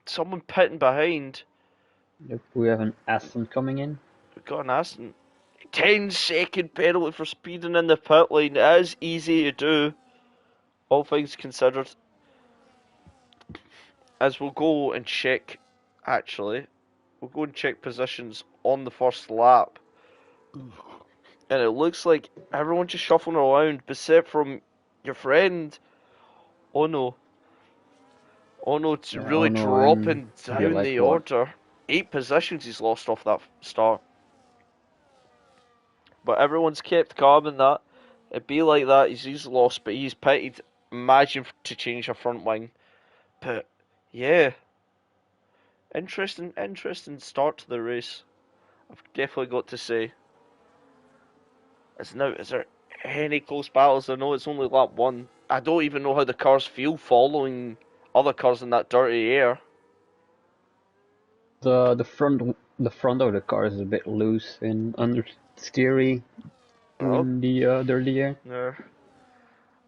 someone pitting behind. Yep, we have an Aston coming in. We've got an Aston. 10-second penalty for speeding in the pit lane. It is easy to do, all things considered. As we'll go and check, actually. We'll go and check positions on the first lap. And it looks like everyone's just shuffling around, except from your friend. Oh no. Oh no, it's Yeah, really Ono and dropping yeah, down like the what? order. 8 positions he's lost off that start. But everyone's kept calm in that. It'd be like that, he's lost, but he's pitted. Imagine to change a front wing. But yeah, interesting start to the race. I've definitely got to say. Is there any close battles? I know it's only lap one. I don't even know how the cars feel following other cars in that dirty air. The front of the car is a bit loose and understeery Oh, in the dirty air. there.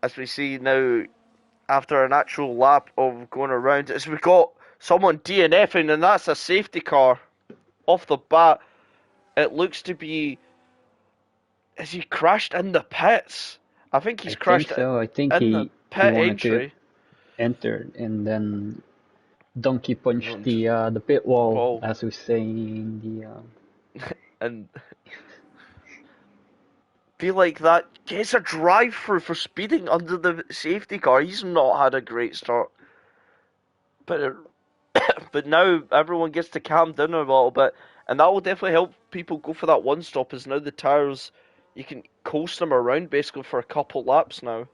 As we see now, after an actual lap of going around, is we got someone DNFing, and that's a safety car off the bat. It looks to be. Has he crashed in the pits? I think I he's think crashed so. I think in the he pit wanted to entry. enter and then donkey punched And, the pit wall, well, as we say in the and feel like that gets a drive through for speeding under the safety car. He's not had a great start, but but now everyone gets to calm down a little bit, and that will definitely help people go for that one stop. As now the tires, you can coast them around basically for a couple laps now,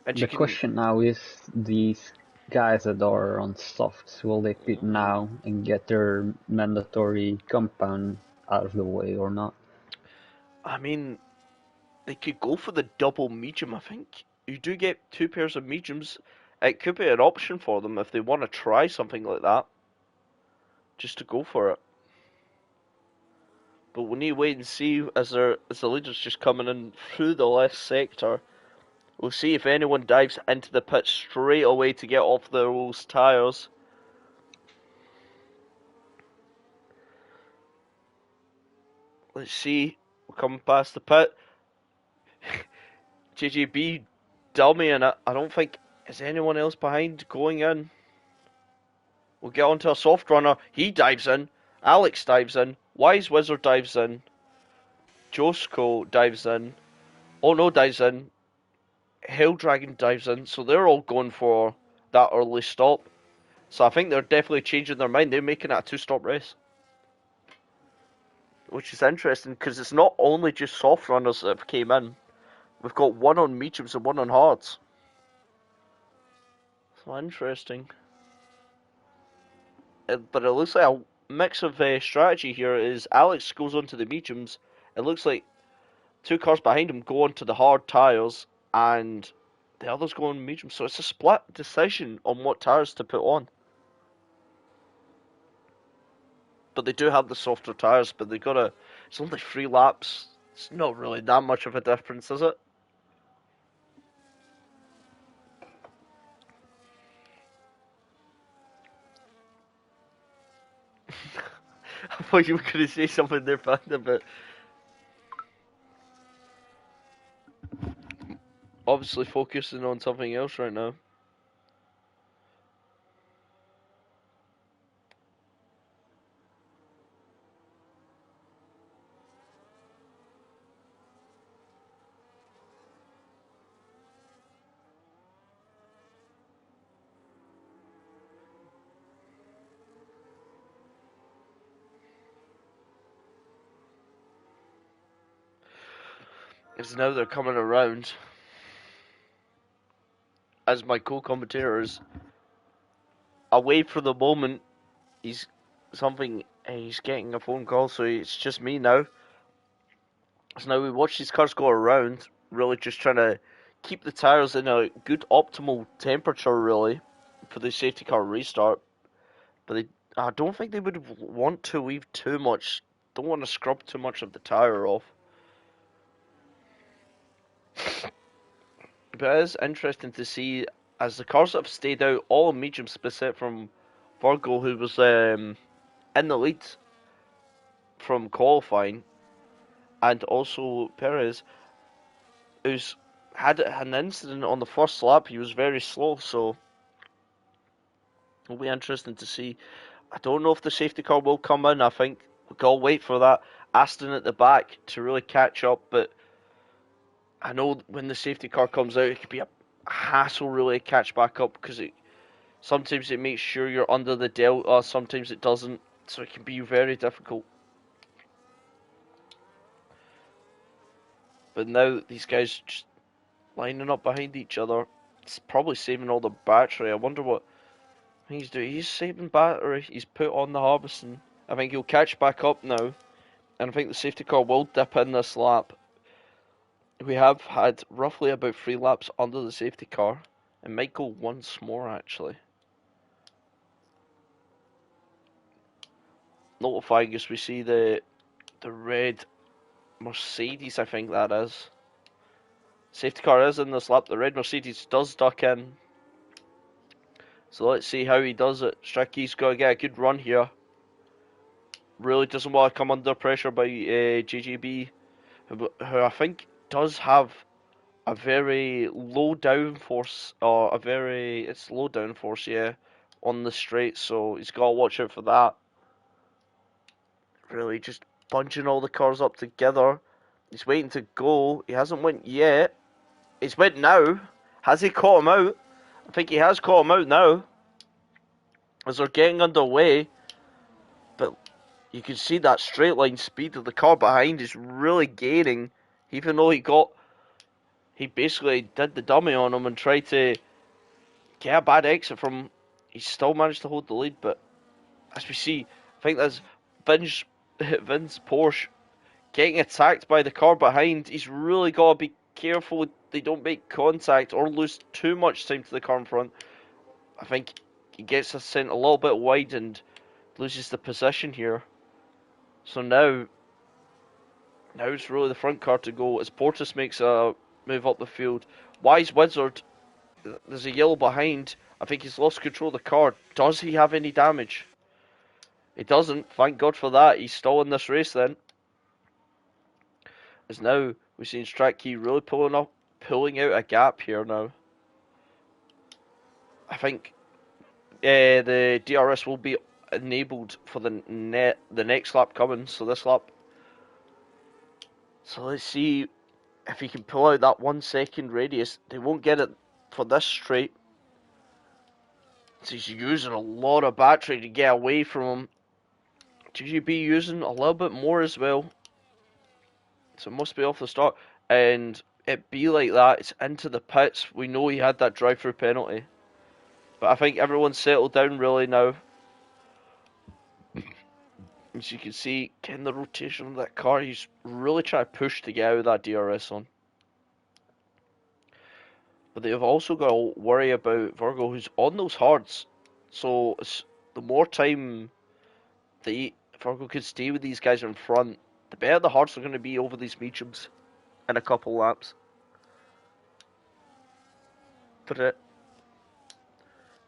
and you The can. question now is these guys that are on softs, will they pit now and get their mandatory compound out of the way or not? I mean, they could go for the double medium. I think you do get two pairs of mediums. It could be an option for them if they want to try something like that, just to go for it. But we need to wait and see as the leader's just coming in through the left sector. We'll see if anyone dives into the pit straight away to get off those tyres. Let's see. We're coming past the pit. JJB dummying it. I don't think is anyone else behind going in. We'll get onto a soft runner. He dives in. Alex dives in. Wise Wizard dives in. Josco dives in. Oh no dives in. Hell Dragon dives in. So they're all going for that early stop. So I think they're definitely changing their mind. They're making it a two-stop race, which is interesting because it's not only just soft runners that have came in. We've got one on mediums and one on hards. So interesting. But it looks like a mix of strategy here. Is Alex goes onto the mediums. It looks like two cars behind him go onto the hard tyres, and The other's going medium, so it's a split decision on what tires to put on. But they do have the softer tires, but they gotta. It's only 3 laps. It's not really that much of a difference, is it? I thought you were going to say something there, Panda, but obviously focusing on something else right now. It's now they're coming around as my co-commentator is away for the moment. He's something. He's getting a phone call, so it's just me now. So now we watch these cars go around, really just trying to keep the tires in a good optimal temperature, really, for the safety car restart. But I don't think they would want to leave too much. Don't want to scrub too much of the tire off. But it is interesting to see as the cars that have stayed out, all medium specific from Virgo, who was in the lead from qualifying, and also Perez, who's had an incident on the first lap. He was very slow, so it'll be interesting to see. I don't know if the safety car will come in. I think we'll wait for that Aston at the back to really catch up, but I know when the safety car comes out, it could be a hassle really to catch back up because sometimes it makes sure you're under the delta, sometimes it doesn't, so it can be very difficult. But now these guys just lining up behind each other. It's probably saving all the battery. I wonder what he's doing. He's saving battery. He's put on the harvesting. I think he'll catch back up now, and I think the safety car will dip in this lap. We have had roughly about 3 laps under the safety car, and might go once more actually. Notifying us, we see the red Mercedes, I think that is. Safety car is in this lap. The red Mercedes does duck in. So let's see how he does it. Stricky's got to get a good run here. Really doesn't want to come under pressure by JGB, who I think does have a very low downforce, or it's low downforce, yeah, on the straight. So he's got to watch out for that. Really just bunching all the cars up together. He's waiting to go. He hasn't went yet. He's went now. Has he caught him out? I think he has caught him out now. As they're getting underway. But you can see that straight line speed of the car behind is really gaining. Even though he basically did the dummy on him and tried to get a bad exit from him, he still managed to hold the lead. But as we see, I think that's Vince Porsche getting attacked by the car behind. He's really got to be careful they don't make contact or lose too much time to the car in front. I think he gets us sent a little bit wide and loses the position here. So now it's really the front car to go as Portis makes a move up the field. Wise Wizard, there's a yellow behind. I think he's lost control of the car. Does he have any damage? He doesn't. Thank God for that. He's still in this race then. As now we've seen Stratke really pulling out a gap here now. I think the DRS will be enabled for the next lap coming. So this lap. So let's see if he can pull out that 1 second radius. They won't get it for this straight. So he's using a lot of battery to get away from him. GGB using a little bit more as well. So it must be off the start. And it be like that. It's into the pits. We know he had that drive-through penalty. But I think everyone's settled down really now. As you can see, getting the rotation of that car, he's really trying to push to get out of that DRS on. but they've also got to worry about Virgo, who's on those hards. So the more time Virgo could stay with these guys in front, the better the hards are going to be over these mediums in a couple laps. But it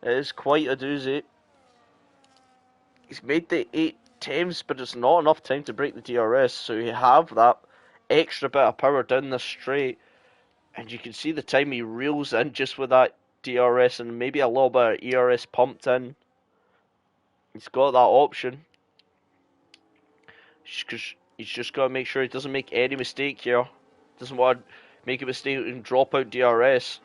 is quite a doozy. He's made the 8 temps, but it's not enough time to break the DRS, so you have that extra bit of power down this straight, and you can see the time he reels in just with that DRS and maybe a little bit of ERS pumped in. He's got that option. He's just got to make sure he doesn't make any mistake here. Doesn't want to make a mistake and drop out DRS.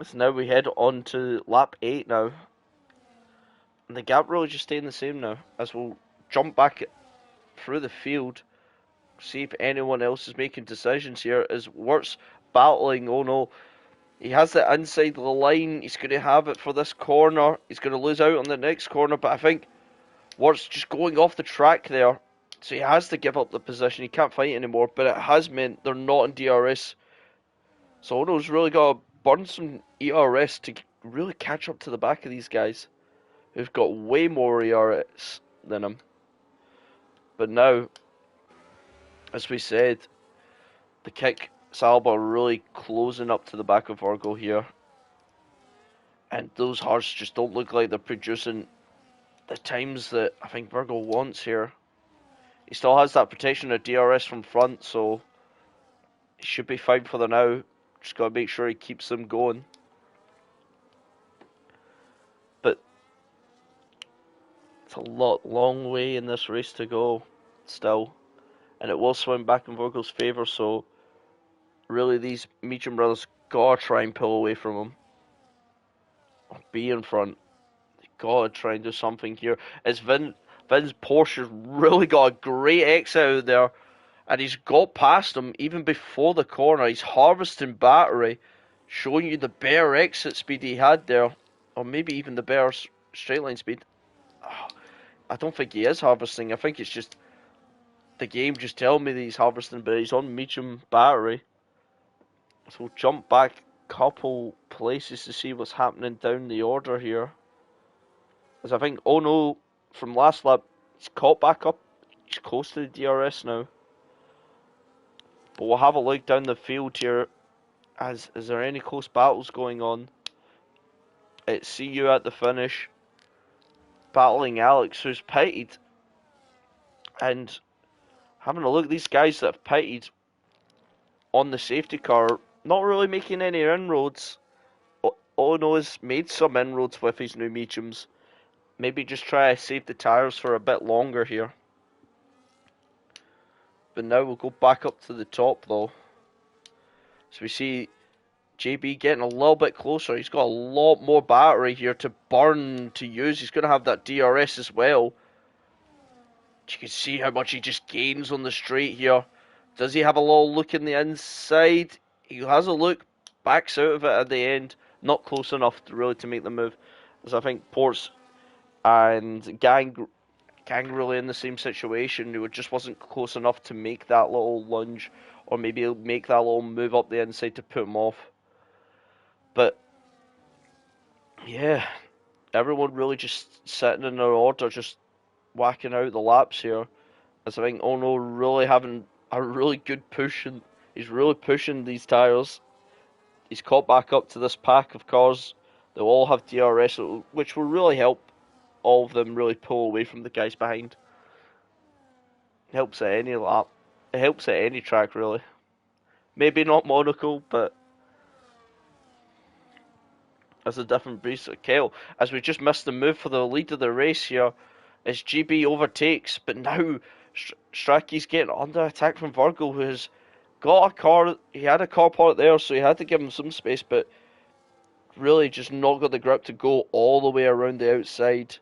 So now we head on to lap 8 now. And the gap really just staying the same now, as we'll jump back through the field, see if anyone else is making decisions here. As Wirtz battling, oh no, he has the inside of the line, he's going to have it for this corner, he's going to lose out on the next corner, but I think Wirtz just going off the track there, so he has to give up the position, he can't fight anymore, but it has meant they're not in DRS, so Ono's really got to burn some ERS to really catch up to the back of these guys, who've got way more ERS than him. But now, as we said, the kick Salba really closing up to the back of Virgo here. And those hearts just don't look like they're producing the times that I think Virgo wants here. He still has that protection of DRS from front, so he should be fine for the now. Just gotta make sure he keeps them going. But it's a long way in this race to go still. And it will swing back in Virgo's favour, so really these Meacham brothers gotta try and pull away from him. Or be in front. They gotta try and do something here. As Vin's Porsche's really got a great exit out there, and he's got past him even before the corner. He's harvesting battery, showing you the better exit speed he had there, or maybe even the better straight line speed. I don't think he is harvesting. I think it's just the game just telling me that he's harvesting, but he's on medium battery. So we'll jump back a couple places to see what's happening down the order here. As I think, oh no, from last lap, he's caught back up. He's close to the DRS now. But we'll have a look down the field here. Is there any close battles going on? It's CU at the finish, battling Alex, who's pitted. And having a look at these guys that have pitted on the safety car, not really making any inroads. Ono has made some inroads with his new mediums. Maybe just try to save the tyres for a bit longer here. But now we'll go back up to the top though. So we see JB getting a little bit closer. He's got a lot more battery here to burn, to use. He's going to have that DRS as well. You can see how much he just gains on the straight here. Does he have a little look in the inside? He has a look, backs out of it at the end. Not close enough to really to make the move. As I think Ports and Gang really in the same situation. Who just wasn't close enough to make that little lunge, or maybe make that little move up the inside to put him off. But yeah, everyone really just sitting in their order, just whacking out the laps here. As I think Ono really having a really good push, and he's really pushing these tyres. He's caught back up to this pack of cars. They'll all have DRS, which will really help all of them really pull away from the guys behind. It helps at any lap. It helps at any track, really. Maybe not Monaco, but as a different beast of kettle. As we just missed the move for the lead of the race here, as GB overtakes, but now Strachey's getting under attack from Virgo, who has got a car. He had a car part there, so he had to give him some space, but really just not got the grip to go all the way around the outside.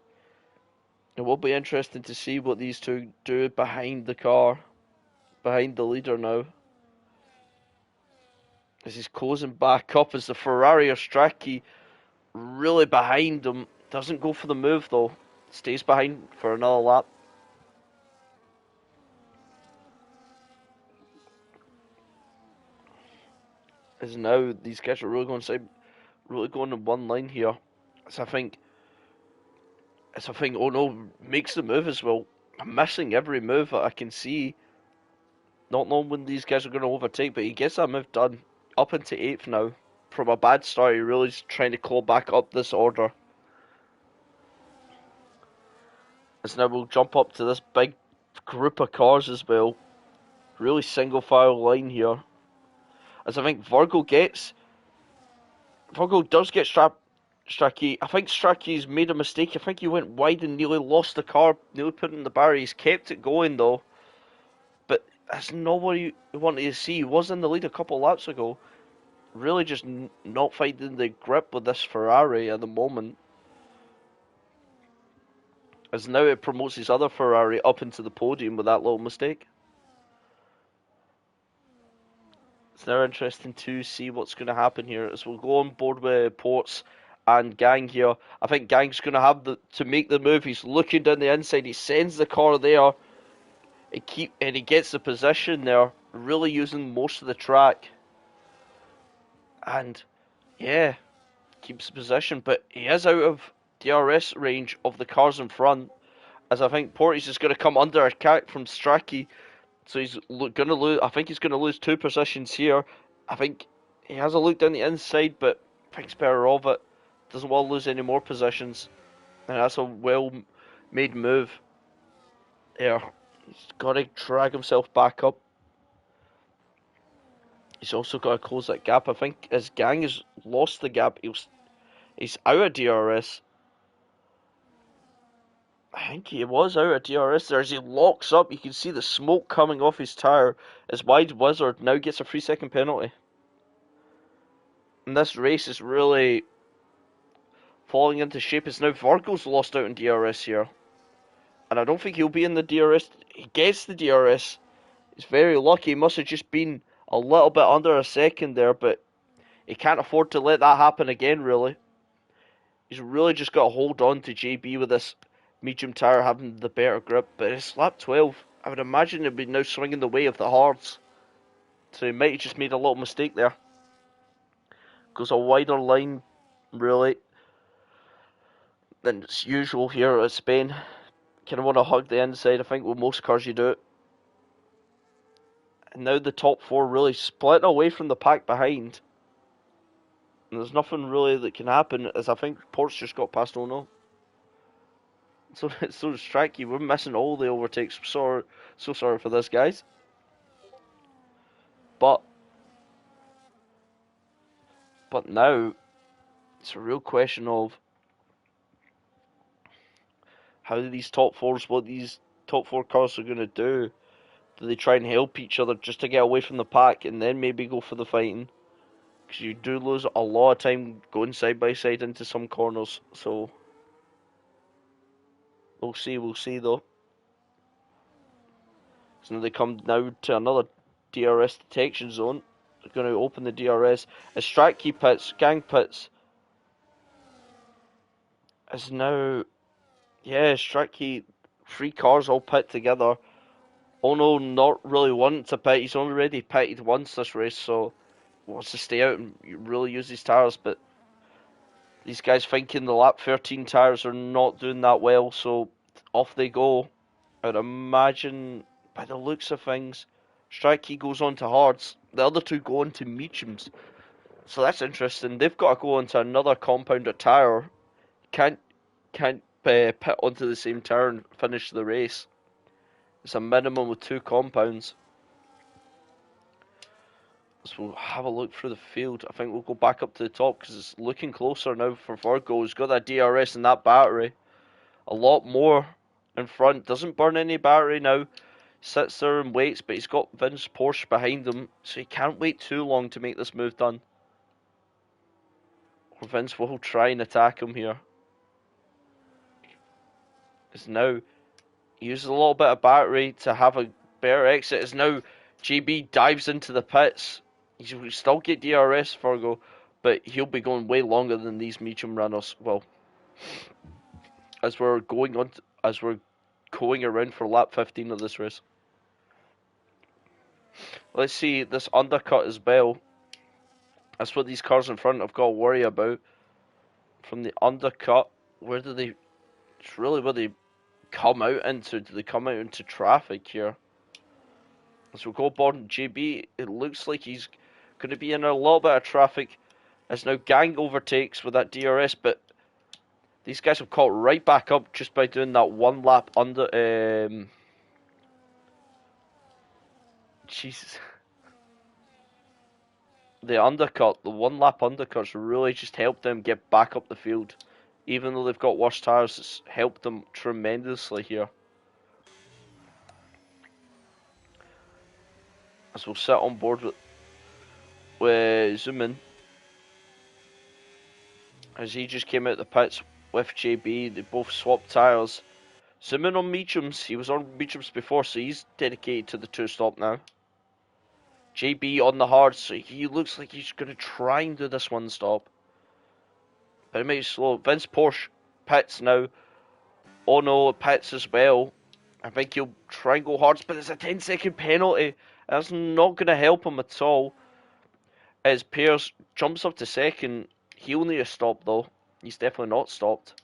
It will be interesting to see what these two do behind the car, behind the leader now. As he's closing back up, as the Ferrari or Strachey really behind him. Doesn't go for the move though. Stays behind for another lap. As now these guys are really going in one line here. As I think, oh no, makes the move as well. I'm missing every move that I can see. Not knowing when these guys are going to overtake, but he gets that move done. Up into 8th now. From a bad start, he really is trying to claw back up this order. As now we'll jump up to this big group of cars as well. Really single file line here. As I think Virgo does get Strachey. I think Strachey's made a mistake. I think he went wide and nearly lost the car, nearly put it in the barrier. He's kept it going though. But that's not what he wanted to see. He was in the lead a couple laps ago. Really just not finding the grip with this Ferrari at the moment. As now it promotes his other Ferrari up into the podium with that little mistake. It's now interesting to see what's going to happen here as we'll go on board with Ports and Gang here. I think Gang's going to have to make the move. He's looking down the inside. He sends the car there. And he gets the position there, really using most of the track. And yeah, keeps the position, but he is out of DRS range of the cars in front. As I think Portis is going to come under attack from Strachey. So he's going to lose. I think he's going to lose 2 positions here. I think he has a look down the inside, but thinks better of it. Doesn't want to lose any more positions, and that's a well-made move. There, he's got to drag himself back up. He's also got to close that gap. I think his Gang has lost the gap. He's out of DRS. I think he was out of DRS there as he locks up. You can see the smoke coming off his tyre as Wide Wizard now gets a 3-second penalty. And this race is really falling into shape as now Virgo's lost out in DRS here. And I don't think he'll be in the DRS. He gets the DRS. He's very lucky. He must have just been a little bit under a second there, but he can't afford to let that happen again, really. He's really just got to hold on to JB with this medium tyre having the better grip, but it's lap 12. I would imagine it'd be now swinging the way of the hards. So he might have just made a little mistake there. Goes a wider line, really, than it's usual here at Spain. Kind of want to hug the inside, I think, with most cars you do it. And now the top 4 really splitting away from the pack behind. And there's nothing really that can happen, as I think Port's just got past Ono. So does Strachey. We're missing all the overtakes. So sorry for this, guys. But now it's a real question of how these what these top 4 cars are going to do. Do they try and help each other just to get away from the pack and then maybe go for the fighting? Because you do lose a lot of time going side by side into some corners. So we'll see though. So now they come now to another DRS detection zone. They're going to open the DRS. As Strachey pits, Gang pits. As now, yeah, Strachey, 3 cars all pit together. Ono not really wanting to pit. He's already pitted once this race, so wants to stay out and really use his tyres. But these guys thinking the lap 13 tyres are not doing that well, so off they go. I'd imagine, by the looks of things, Strachey goes on to hards. The other 2 go on to mediums. So that's interesting. They've got to go onto another compounder tyre. Can't pit onto the same tyre and finish the race. It's a minimum of 2 compounds. So we'll have a look through the field. I think we'll go back up to the top because it's looking closer now for Virgo. He's got that DRS and that battery. A lot more in front. Doesn't burn any battery now. Sits there and waits, but he's got Vince Porsche behind him, so he can't wait too long to make this move done. Or Vince will try and attack him here. Because now he uses a little bit of battery to have a better exit. As now JB dives into the pits. He will still get DRS, Virgo, but he'll be going way longer than these medium runners. Well, as we're going around for lap 15 of this race. Let's see this undercut as well. That's what these cars in front have got to worry about. From the undercut, where do they? It's really where they come out into. Do they come out into traffic here? As we go aboard JB, it looks like he's going to be in a little bit of traffic. As now Gang overtakes with that DRS, but these guys have caught right back up just by doing that one lap under. Jesus. The undercut, the one lap undercuts really just helped them get back up the field. Even though they've got worse tires, it's helped them tremendously here. As we'll sit on board with Zuman. As he just came out the pits with JB, they both swapped tyres. Zuman on mediums, he was on mediums before, so he's dedicated to the two-stop now. JB on the hard, so he looks like he's going to try and do this one stop. But it might be slow. Vince Porsche pits now. Oh no, pits as well. I think he'll try and go hard, but it's a 10-second penalty. That's not going to help him at all. As Pearce jumps up to second, he'll need to stop though. He's definitely not stopped.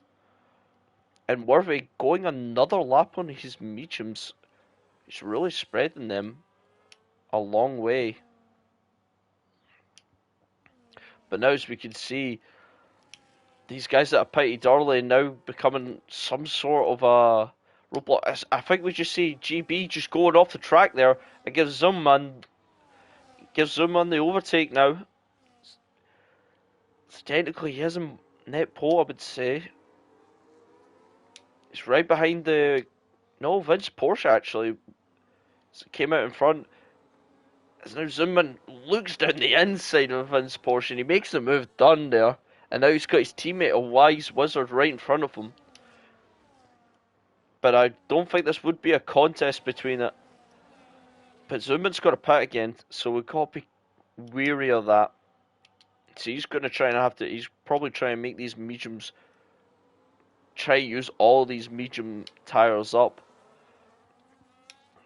And Worthy going another lap on his mediums. He's really spreading them a long way. But now, as we can see, these guys that are pitted early now becoming some sort of a roadblock. I think we just see GB just going off the track there and gives Zuman the overtake now. So technically, he has a net pole, I would say. It's right behind the Vince Porsche actually. So it came out in front. As now Zuman looks down the inside of Vince Porsche and he makes the move done there. And now he's got his teammate, a Wise Wizard, right in front of him. But I don't think this would be a contest between it. But Zuman's got a pit again, so we've got to be weary of that. So he's going to try and he's probably trying to make these mediums, try to use all these medium tyres up.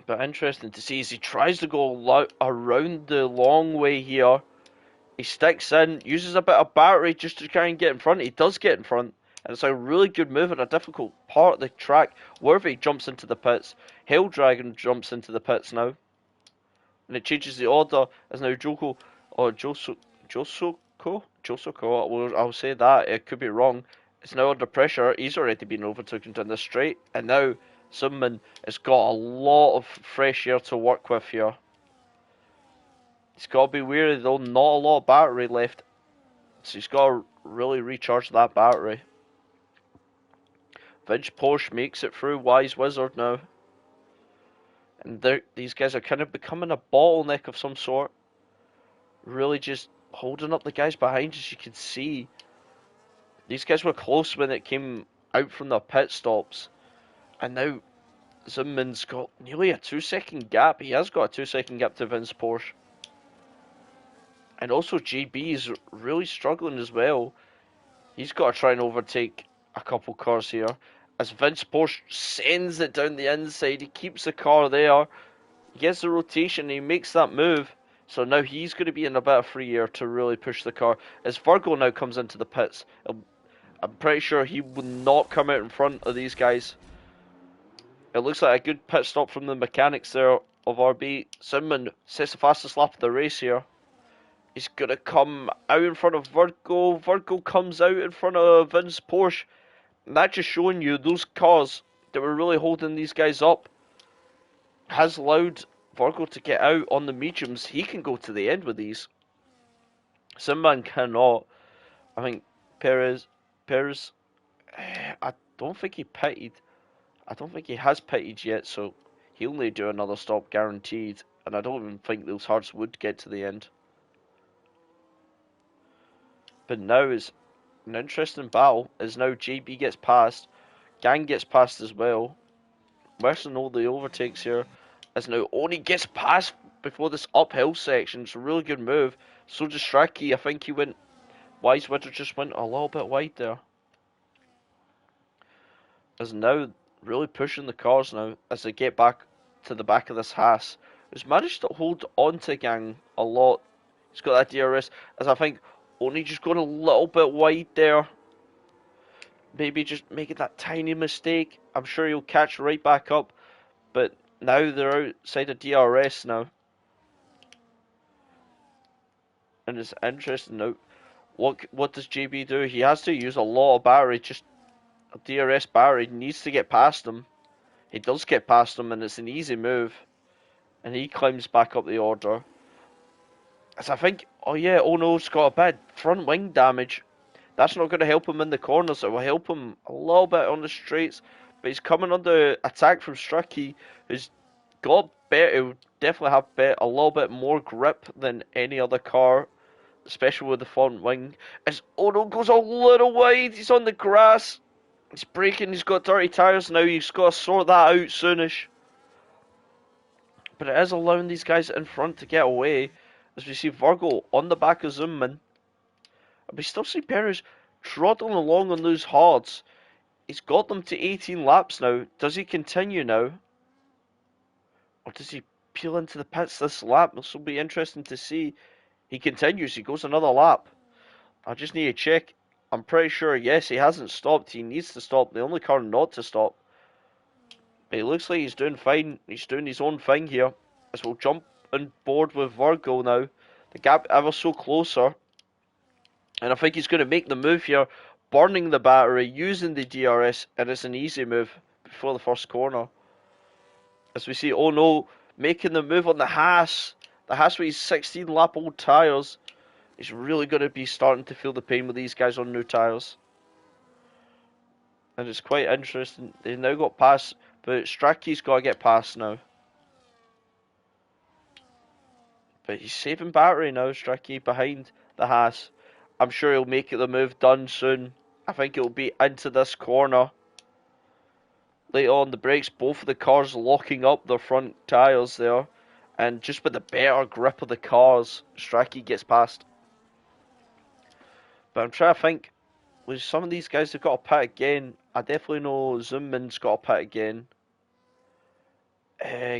But interesting to see as he tries to go around the long way here. He sticks in, uses a bit of battery just to try and get in front. He does get in front. And it's a really good move in a difficult part of the track. Worthy jumps into the pits. Hell Dragon jumps into the pits now. And it changes the order as now Joko or Josoko, I'll say that, it could be wrong. It's now under pressure. He's already been overtaken down the straight. And now Simon has got a lot of fresh air to work with here. He's got to be wary though, not a lot of battery left. So he's got to really recharge that battery. Vince Porsche makes it through Wise Wizard now. And these guys are kind of becoming a bottleneck of some sort. Really just holding up the guys behind, as you can see. These guys were close when it came out from the pit stops. And now Zuman's got nearly a 2-second gap. He has got a 2-second gap to Vince Porsche. And also JB is really struggling as well. He's got to try and overtake a couple cars here. As Vince Porsche sends it down the inside, he keeps the car there. He gets the rotation, he makes that move. So now he's going to be in a bit of free air to really push the car. As Virgo now comes into the pits, I'm pretty sure he will not come out in front of these guys. It looks like a good pit stop from the mechanics there of RB. Simon sets the fastest lap of the race here. He's going to come out in front of Virgo. Virgo comes out in front of Vince Porsche. And that's just showing you those cars that were really holding these guys up has allowed Virgo to get out on the mediums. He can go to the end with these. Simban cannot. I think Perez, I don't think he pitted. I don't think he has pitted yet, so he'll only do another stop guaranteed. And I don't even think those hearts would get to the end. But now is an interesting battle, as now JB gets past, Gang gets past as well. Missing all the overtakes here, as now Oni gets past before this uphill section. It's a really good move. So does Shraki. I think he went, Wise Wizard just went a little bit wide there. As now really pushing the cars now as they get back to the back of this Haas, who's managed to hold on to Gang a lot. He's got that DRS, as I think only just going a little bit wide there. Maybe just making that tiny mistake. I'm sure he'll catch right back up. But now they're outside of DRS now. And it's interesting now. What does JB do? He has to use a lot of battery. Just a DRS battery needs to get past him. He does get past him, and it's an easy move. And he climbs back up the order. As I think, oh yeah, oh no, he's got a bit front wing damage. That's not going to help him in the corners. It will help him a little bit on the straights. But he's coming under attack from Strucky, who's got better, definitely have a little bit more grip than any other car, especially with the front wing. As Ono goes a little wide, he's on the grass. He's braking, he's got dirty tyres now, he's got to sort that out soonish. But it is allowing these guys in front to get away, as we see Virgo on the back of Zoomman. And we still see Perez trotting along on those hards. He's got them to 18 laps now. Does he continue now? Or does he peel into the pits this lap? This will be interesting to see. He continues, he goes another lap. I just need to check. I'm pretty sure, yes, he hasn't stopped. He needs to stop. The only car not to stop. But it looks like he's doing fine. He's doing his own thing here. As we'll jump on board with Virgo now. The gap ever so closer. And I think he's going to make the move here, burning the battery, using the DRS, and it's an easy move before the first corner. As we see, oh no, making the move on the Haas. The Haas with his 16 lap old tyres. He's really going to be starting to feel the pain with these guys on new tyres. And it's quite interesting. They've now got past, but Stracky's got to get past now. But he's saving battery now, Stracky, behind the Haas. I'm sure he'll make it the move done soon. I think it'll be into this corner. Later on the brakes, both of the cars locking up their front tyres there. And just with the better grip of the cars, Stracky gets past. But I'm trying to think, with some of these guys, they've got to pit again. I definitely know Zoomman's got to pit again.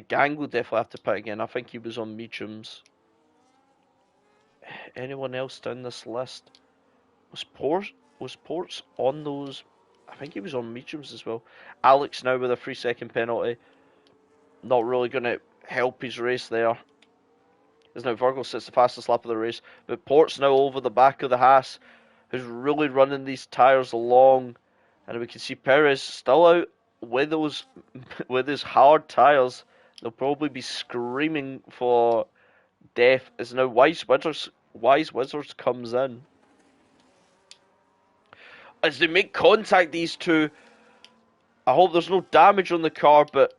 Gang will definitely have to pit again. I think he was on mediums. Anyone else down this list? Was Ports on those? I think he was on mediums as well. Alex now with a 3-second penalty. Not really going to help his race there. As now Virgo sits the fastest lap of the race. But Port's now over the back of the Haas, who's really running these tyres along. And we can see Perez still out with those with his hard tyres. They'll probably be screaming for death. As now Wise Wizards comes in. As they make contact, these two. I hope there's no damage on the car, but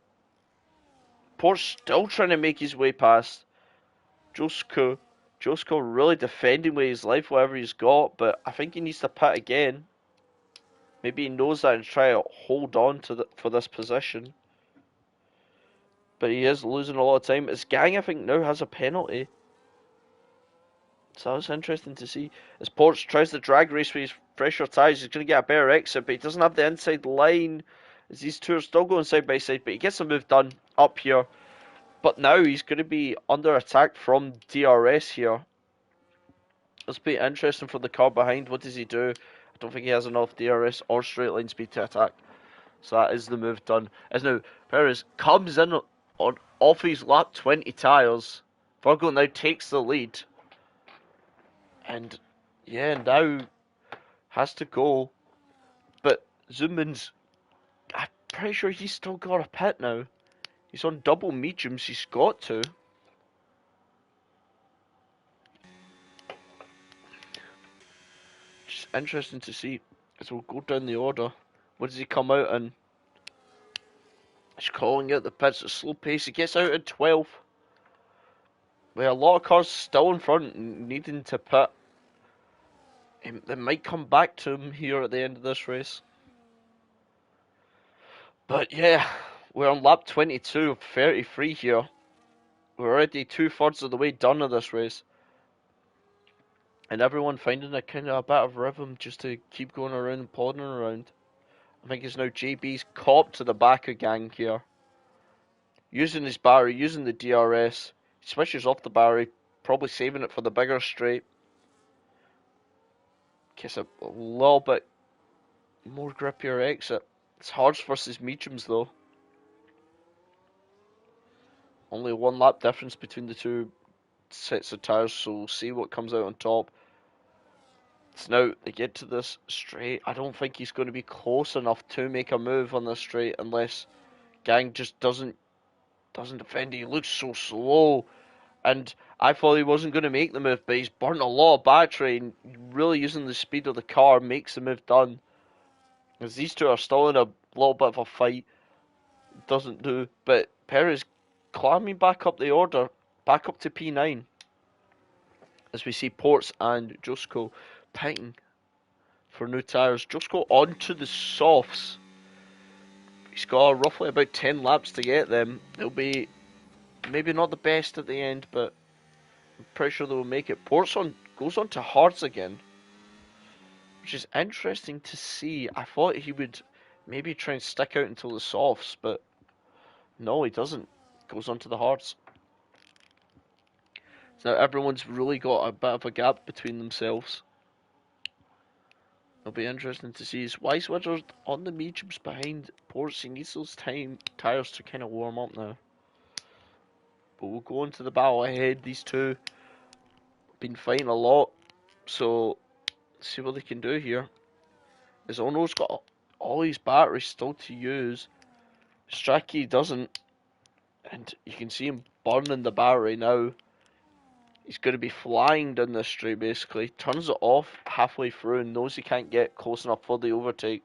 Port's still trying to make his way past. Josko really defending with his life, whatever he's got, but I think he needs to pit again. Maybe he knows that and try to hold on to for this position. But he is losing a lot of time. His gang, I think, now has a penalty. So that's interesting to see. As Ports tries to drag race with his fresher tyres, he's going to get a better exit, but he doesn't have the inside line. As these two are still going side by side, but he gets the move done up here. But now he's going to be under attack from DRS here. It's be interesting for the car behind. What does he do? I don't think he has enough DRS or straight line speed to attack. So that is the move done. As now Perez comes in on off his lap 20 tyres. Virgo now takes the lead. And yeah, now has to go. But Zoomman's, I'm pretty sure he's still got a pit now. He's on double mediums, he's got to. Just interesting to see as we'll go down the order. What does he come out in? He's calling out the pits at a slow pace. He gets out at 12. With a lot of cars still in front needing to pit. They might come back to him here at the end of this race. But yeah, we're on lap 22 of 33 here. We're already 2/3 of the way done of this race. And everyone finding a kind of a bit of rhythm just to keep going around and plodding around. I think it's now JB's cop to the back of gang here. Using his battery, using the DRS. He switches off the battery, probably saving it for the bigger straight. Gets a little bit more grippier exit. It's hards versus mediums though. Only one lap difference between the two sets of tires, so we'll see what comes out on top. So now they get to this straight. I don't think he's going to be close enough to make a move on this straight unless Gang just doesn't defend. He looks so slow, and I thought he wasn't going to make the move, but he's burnt a lot of battery and really using the speed of the car makes the move done. As these two are still in a little bit of a fight, doesn't do, but Perez climbing back up the order, back up to P9. As we see Ports and Josco fighting for new tyres. Josco onto the softs. He's got roughly about 10 laps to get them. They'll be maybe not the best at the end, but I'm pretty sure they will make it. Ports goes on to hards again, which is interesting to see. I thought he would maybe try and stick out until the softs, but no, he doesn't. Goes on to the hards. So now everyone's really got a bit of a gap between themselves. It'll be interesting to see. Is Weiswedder on the mediums behind Ports? He needs those tyres to kind of warm up now. But we'll go into the battle ahead. These two have been fighting a lot, so let's see what they can do here. As Ono's got all his batteries still to use, Strachey doesn't, and you can see him burning the battery now. He's going to be flying down this straight basically. Turns it off halfway through and knows he can't get close enough for the overtake.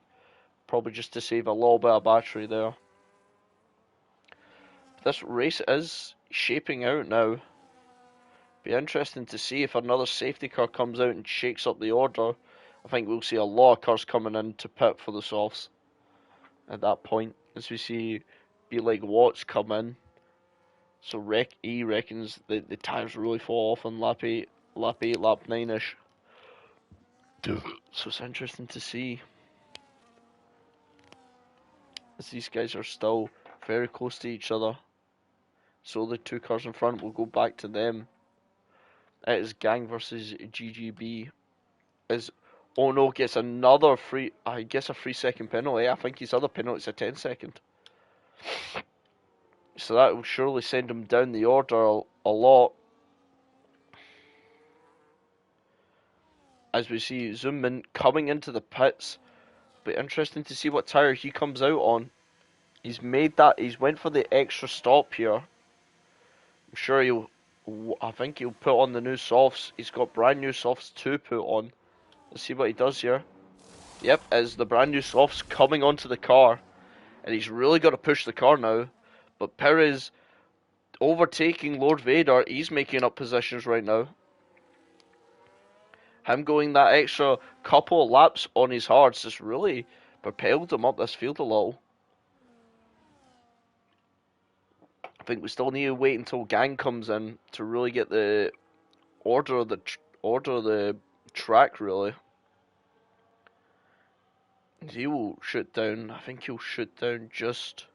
Probably just to save a little bit of battery there. This race is shaping out now. Be interesting to see if another safety car comes out and shakes up the order. I think we'll see a lot of cars coming in to pit for the softs at that point. As we see be like Watts come in. So he reckons the tyres really fall off on lap 8, lap 9-ish. So it's interesting to see. As these guys are still very close to each other. So the two cars in front will go back to them. It is Gang versus GGB. As Ono gets another free, I guess a 3 second penalty. I think his other penalty is a 10 second. So that will surely send him down the order a lot. As we see Zoomman coming into the pits. Be interesting to see what tyre he comes out on. He's went for the extra stop here. I'm sure I think he'll put on the new softs. He's got brand new softs to put on. Let's see what he does here. Yep, as the brand new softs coming onto the car. And he's really got to push the car now. But Perez overtaking Lord Vader. He's making up positions right now. Him going that extra couple of laps on his hards has really propelled him up this field a little. I think we still need to wait until Gang comes in to really get the order of the track really. He will shoot down. I think he'll shoot down just.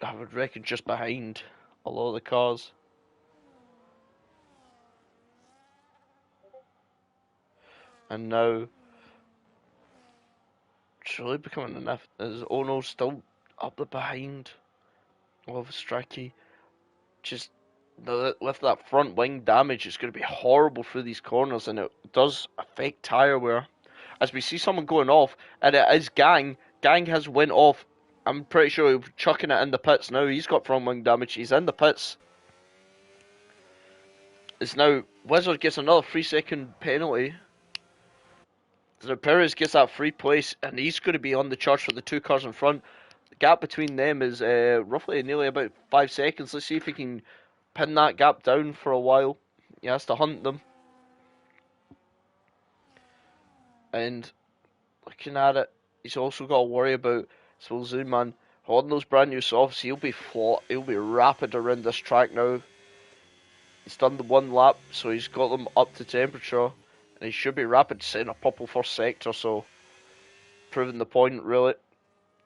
I would reckon just behind a lot of the cars. And now it's really becoming enough. As Ono still up the behind of Strachey. Just with that front wing damage, it's going to be horrible through these corners, and it does affect tyre wear. As we see someone going off, and it is Gang. Gang has went off. I'm pretty sure he's chucking it in the pits now. He's got front wing damage. He's in the pits. It's now Wizard gets another 3 second penalty. So Perez gets that free place, and he's going to be on the charge for the two cars in front. The gap between them is roughly nearly about 5 seconds. Let's see if he can pin that gap down for a while. He has to hunt them. And looking at it, he's also got to worry about Zoom holding those brand new softs. He'll be rapid around this track now. He's done the one lap, so he's got them up to temperature, and he should be rapid setting a purple first sector, so proving the point really.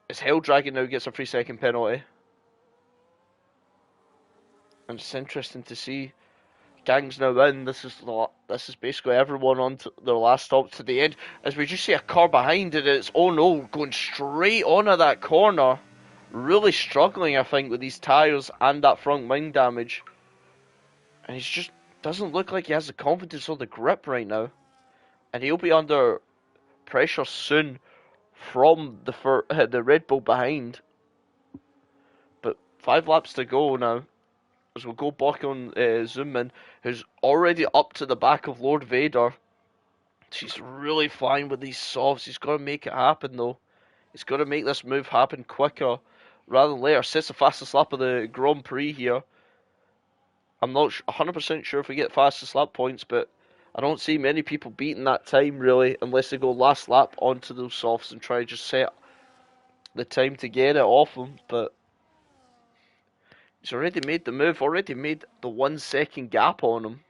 As Hell Dragon now gets a 3 second penalty. And it's interesting to see. gang's now in. This is basically everyone on to their last stop to the end. As we just see a car behind it, it's oh no, going straight onto that corner. Really struggling, I think, with these tires and that front wing damage. And he just doesn't look like he has the confidence or the grip right now. And he'll be under pressure soon from the Red Bull behind. But 5 laps to go now. As we'll go back on zoom in, who's already up to the back of Lord Vader. She's really flying with these softs. He's got to make it happen though. He's got to make this move happen quicker rather than later. Sets the fastest lap of the Grand Prix here. I'm not 100% sure if we get fastest lap points, but I don't see many people beating that time really, unless they go last lap onto those softs and try to just set the time to get it off them. But he's already made the move, already made the 1 second gap on him,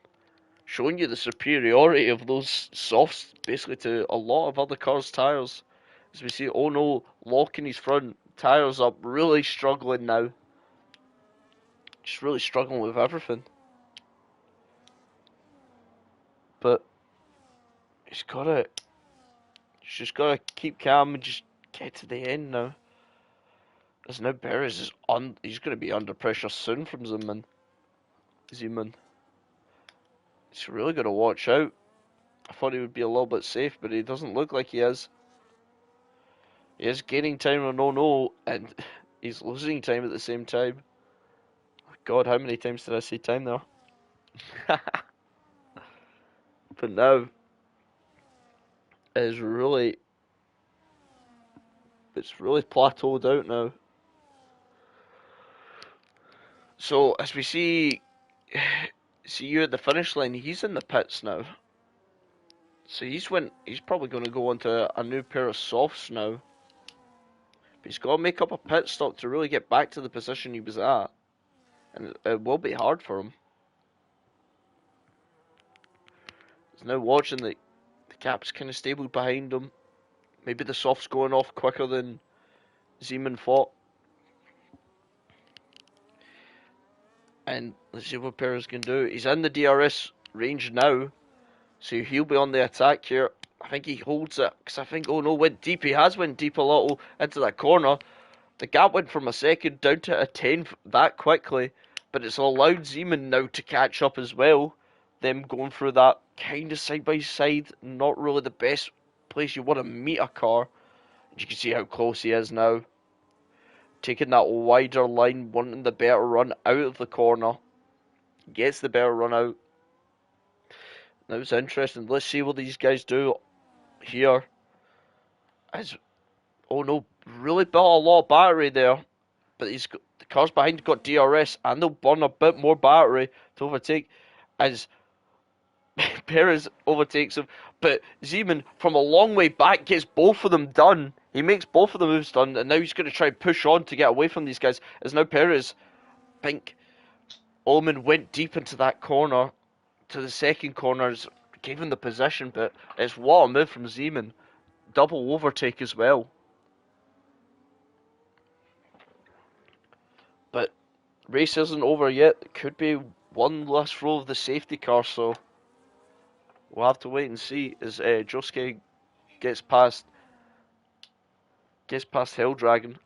showing you the superiority of those softs basically to a lot of other cars' tyres. As we see, oh no, locking his front tyres up, really struggling now. Just really struggling with everything. But he's just gotta keep calm and just get to the end now. As now Perez is he's gonna be under pressure soon from Zeman. He's really gotta watch out. I thought he would be a little bit safe, but he doesn't look like he is. He is gaining time on no no, and he's losing time at the same time. God, how many times did I say time there? But now it's really plateaued out now. So as we see you at the finish line, he's in the pits now. So he's probably going to go onto a new pair of softs now. But he's got to make up a pit stop to really get back to the position he was at. And it will be hard for him. He's now watching the gap's kind of stable behind him. Maybe the soft's going off quicker than Zeman thought. And let's see what Perez can do. He's in the DRS range now. So he'll be on the attack here. I think he holds it. Because I think, oh no, went deep. He has went deep a little into that corner. The gap went from a second down to a 10 that quickly. But it's allowed Zeman now to catch up as well. Them going through that kind of side by side. Not really the best place you want to meet a car. You can see how close he is now. Taking that wider line, wanting the better run out of the corner. Gets the better run out. Now it's interesting. Let's see what these guys do here. As oh no, really built a lot of battery there. But the cars behind got DRS and they'll burn a bit more battery to overtake as Perez overtakes him. But Zeman from a long way back gets both of them done. He makes both of the moves done, and now he's going to try and push on to get away from these guys. As now Perez, I think Ullman went deep into that corner, to the second corner, gave him the position, but it's what a move from Zeman. Double overtake as well. But race isn't over yet. It could be one last row of the safety car, so we'll have to wait and see as Josuke gets past Hell Dragon.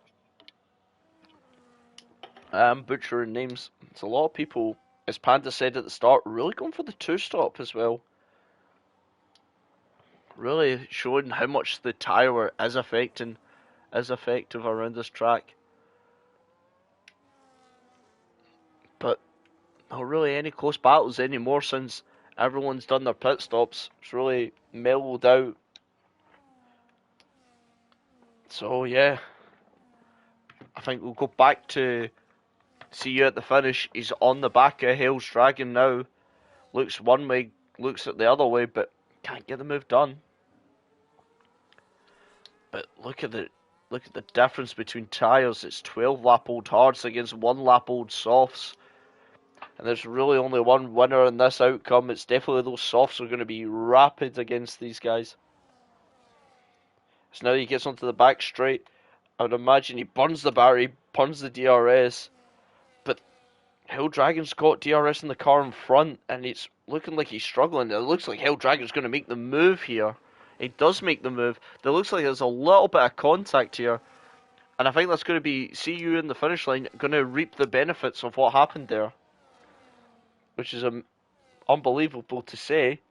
I'm butchering names. It's a lot of people, as Panda said at the start, really going for the two-stop as well. Really showing how much the tyre wear is effective around this track. But not really any close battles anymore since everyone's done their pit stops. It's really mellowed out. So yeah, I think we'll go back to see you at the finish. He's on the back of Hell's Dragon now. Looks one way, looks at the other way, but can't get the move done. But look at the difference between tyres. It's 12 lap old hards against 1 lap old softs. And there's really only one winner in this outcome. It's definitely those softs are going to be rapid against these guys. So now he gets onto the back straight. I would imagine he burns the battery, burns the DRS, but Hell Dragon's got DRS in the car in front, and it's looking like he's struggling. It looks like Hell Dragon's going to make the move here. He does make the move. It looks like there's a little bit of contact here, and I think that's going to be see you in the finish line, going to reap the benefits of what happened there, which is unbelievable to say.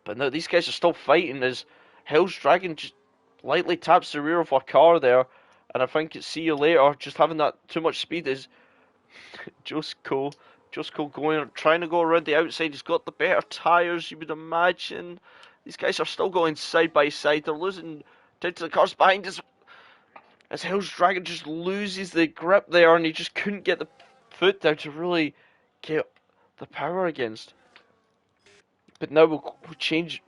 But no, these guys are still fighting as Hell's Dragon just lightly taps the rear of our car there, and I think it's see you later. Just having that too much speed is just cool. Just cool going, trying to go around the outside. He's got the better tyres, you would imagine. These guys are still going side by side. They're losing down to the cars behind us. As Hell's Dragon just loses the grip there, and he just couldn't get the foot down to really get the power against. But now we'll change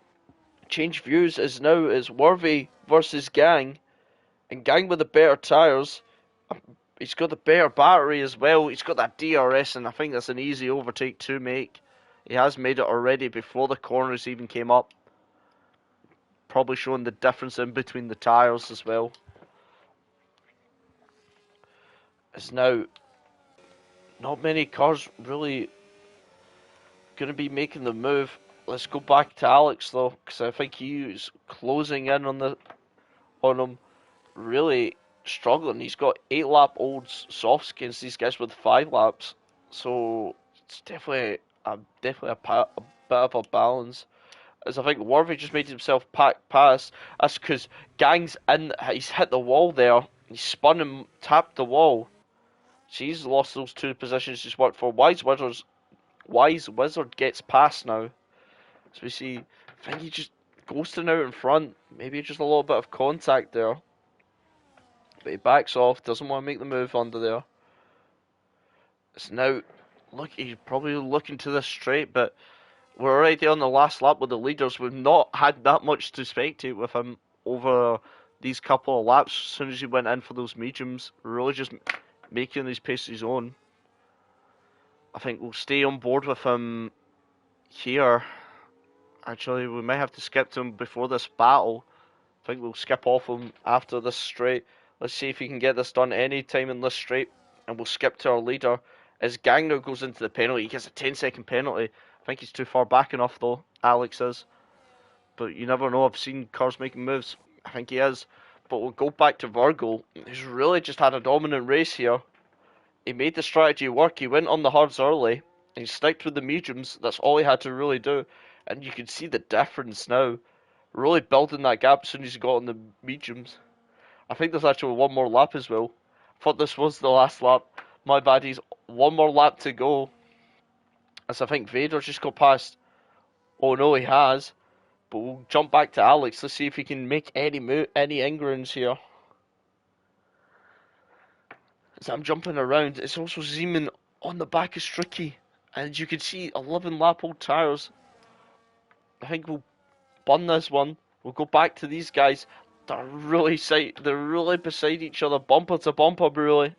views as now it's Worthy versus Gang, and Gang with the better tyres. He's got the better battery as well. He's got that DRS, and I think that's an easy overtake to make. He has made it already before the corners even came up. Probably showing the difference in between the tyres as well. It's now not many cars really going to be making the move. Let's go back to Alex though, because I think he's closing in on him. Really struggling. He's got 8 lap old softs against these guys with 5 laps, so it's definitely a bit of a balance. As I think Worthy just made himself pass. That's because Gang's in. He's hit the wall there. He spun and tapped the wall. So he's lost those 2 positions he's worked for. Wise Wizard gets past now. So we see. I think he just ghosting out in front. Maybe just a little bit of contact there. But he backs off, doesn't want to make the move under there. So now, look, he's probably looking to this straight, but we're already on the last lap with the leaders. We've not had that much to spectate with him over these couple of laps. As soon as he went in for those mediums, really just making these paces his own. I think we'll stay on board with him here. Actually, we might have to skip to him before this battle. I think we'll skip off him after this straight. Let's see if he can get this done any time in this straight, and we'll skip to our leader. As Gang now goes into the penalty, he gets a 10-second penalty. I think he's too far back enough though, Alex is. But you never know, I've seen cars making moves. I think he is. But we'll go back to Virgo, who's really just had a dominant race here. He made the strategy work, he went on the hards early, and he sticked with the mediums. That's all he had to really do. And you can see the difference now. Really building that gap as soon as he got on the mediums. I think there's actually one more lap as well. I thought this was the last lap. My bad, he's one more lap to go. As I think Vader's just got past. Oh no, he has. But we'll jump back to Alex. Let's see if he can make any inroads here. As I'm jumping around, it's also Zeman on the back of Stricky. And you can see 11 lap old tyres. I think we'll bun this one. We'll go back to these guys. They're really beside each other, bumper to bumper, really.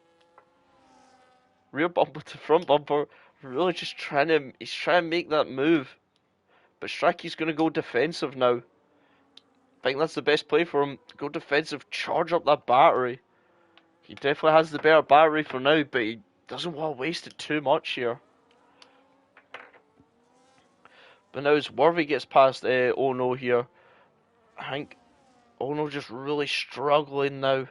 Rear bumper to front bumper. Really just he's trying to make that move. But Stracky's going to go defensive now. I think that's the best play for him. Go defensive, charge up that battery. He definitely has the better battery for now, but he doesn't want to waste it too much here. But now as Worthy gets past Oh No here, I think Oh No just really struggling now.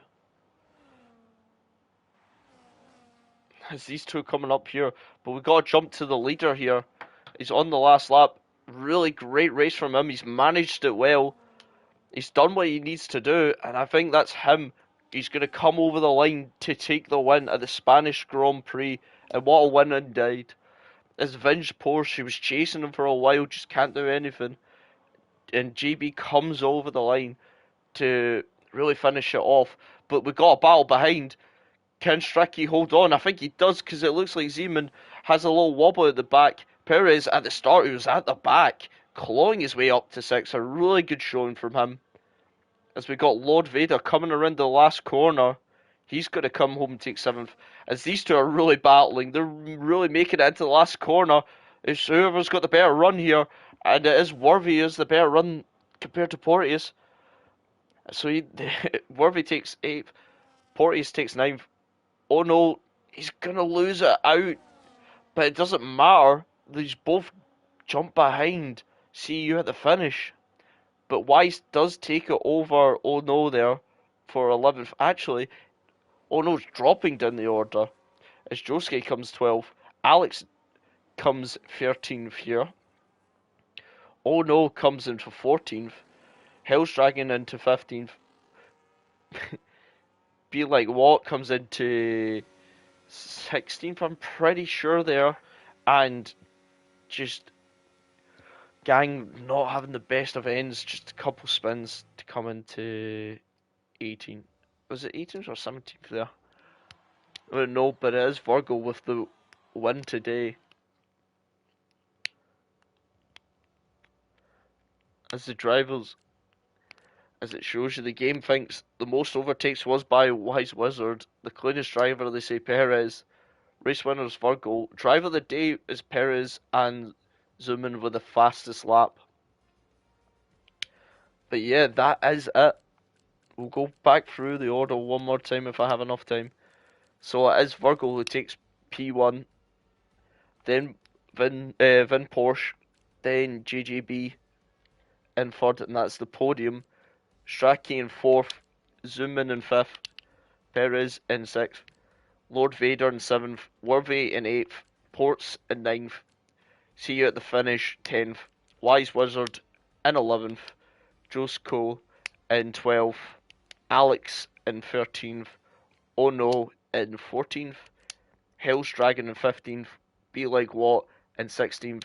As these two coming up here, but we got to jump to the leader here. He's on the last lap. Really great race from him. He's managed it well. He's done what he needs to do, and I think that's him. He's going to come over the line to take the win at the Spanish Grand Prix, and what a win indeed. As Vinge Porsche, he was chasing him for a while, just can't do anything. And JB comes over the line to really finish it off. But we got a battle behind. Can Stricky hold on? I think he does, because it looks like Zeman has a little wobble at the back. Perez at the start, he was at the back, clawing his way up to 6. A really good showing from him. As we got Lord Vader coming around the last corner. He's going to come home and take 7th. As these two are really battling. They're really making it into the last corner. It's whoever's got the better run here. And it is Worthy is the better run compared to Porteous. So Worthy takes 8th. Porteous takes 9th. Oh no, He's gonna lose it out, but it doesn't matter. These both jump behind. See you at the finish. But Weiss does take it over Oh No there for 11th. Actually, Oh No's dropping down the order as Josuke comes 12th. Alex comes 13th here. Oh No comes into 14th. Hell's Dragon into 15th. Be Like What comes into 16th, I'm pretty sure there. And just Gang not having the best of ends, just a couple spins to come into 18th. Was it 18th or 17th there? I don't know, but it is Virgo with the win today. As the drivers, as it shows you, the game thinks the most overtakes was by Wise Wizard. The cleanest driver, they say Perez. Race winners Virgo. Driver of the day is Perez and Zuman with the fastest lap. But yeah, that is it. We'll go back through the order one more time if I have enough time. So it is Virgo who takes P1, then Vin Porsche, then JJB in third, and that's the podium. Strachey in fourth, Zuman in fifth, Perez in sixth, Lord Vader in seventh, Worthy in eighth, Ports in ninth, See You at the Finish 10th, Wise Wizard in 11th, Josco in 12th, Alex in 13th, Oh No in 14th, Hell's Dragon in 15th, Be Like What in 16th,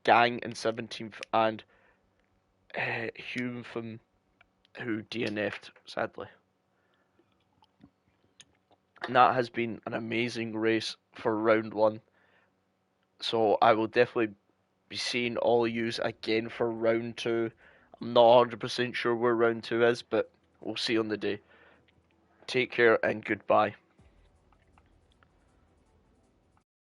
Gang in 17th, and Hume from who DNF'd, sadly. And that has been an amazing race for round one. So I will definitely be seeing all of yous again for round two. I'm not 100% sure where round two is, but we'll see on the day. Take care and goodbye.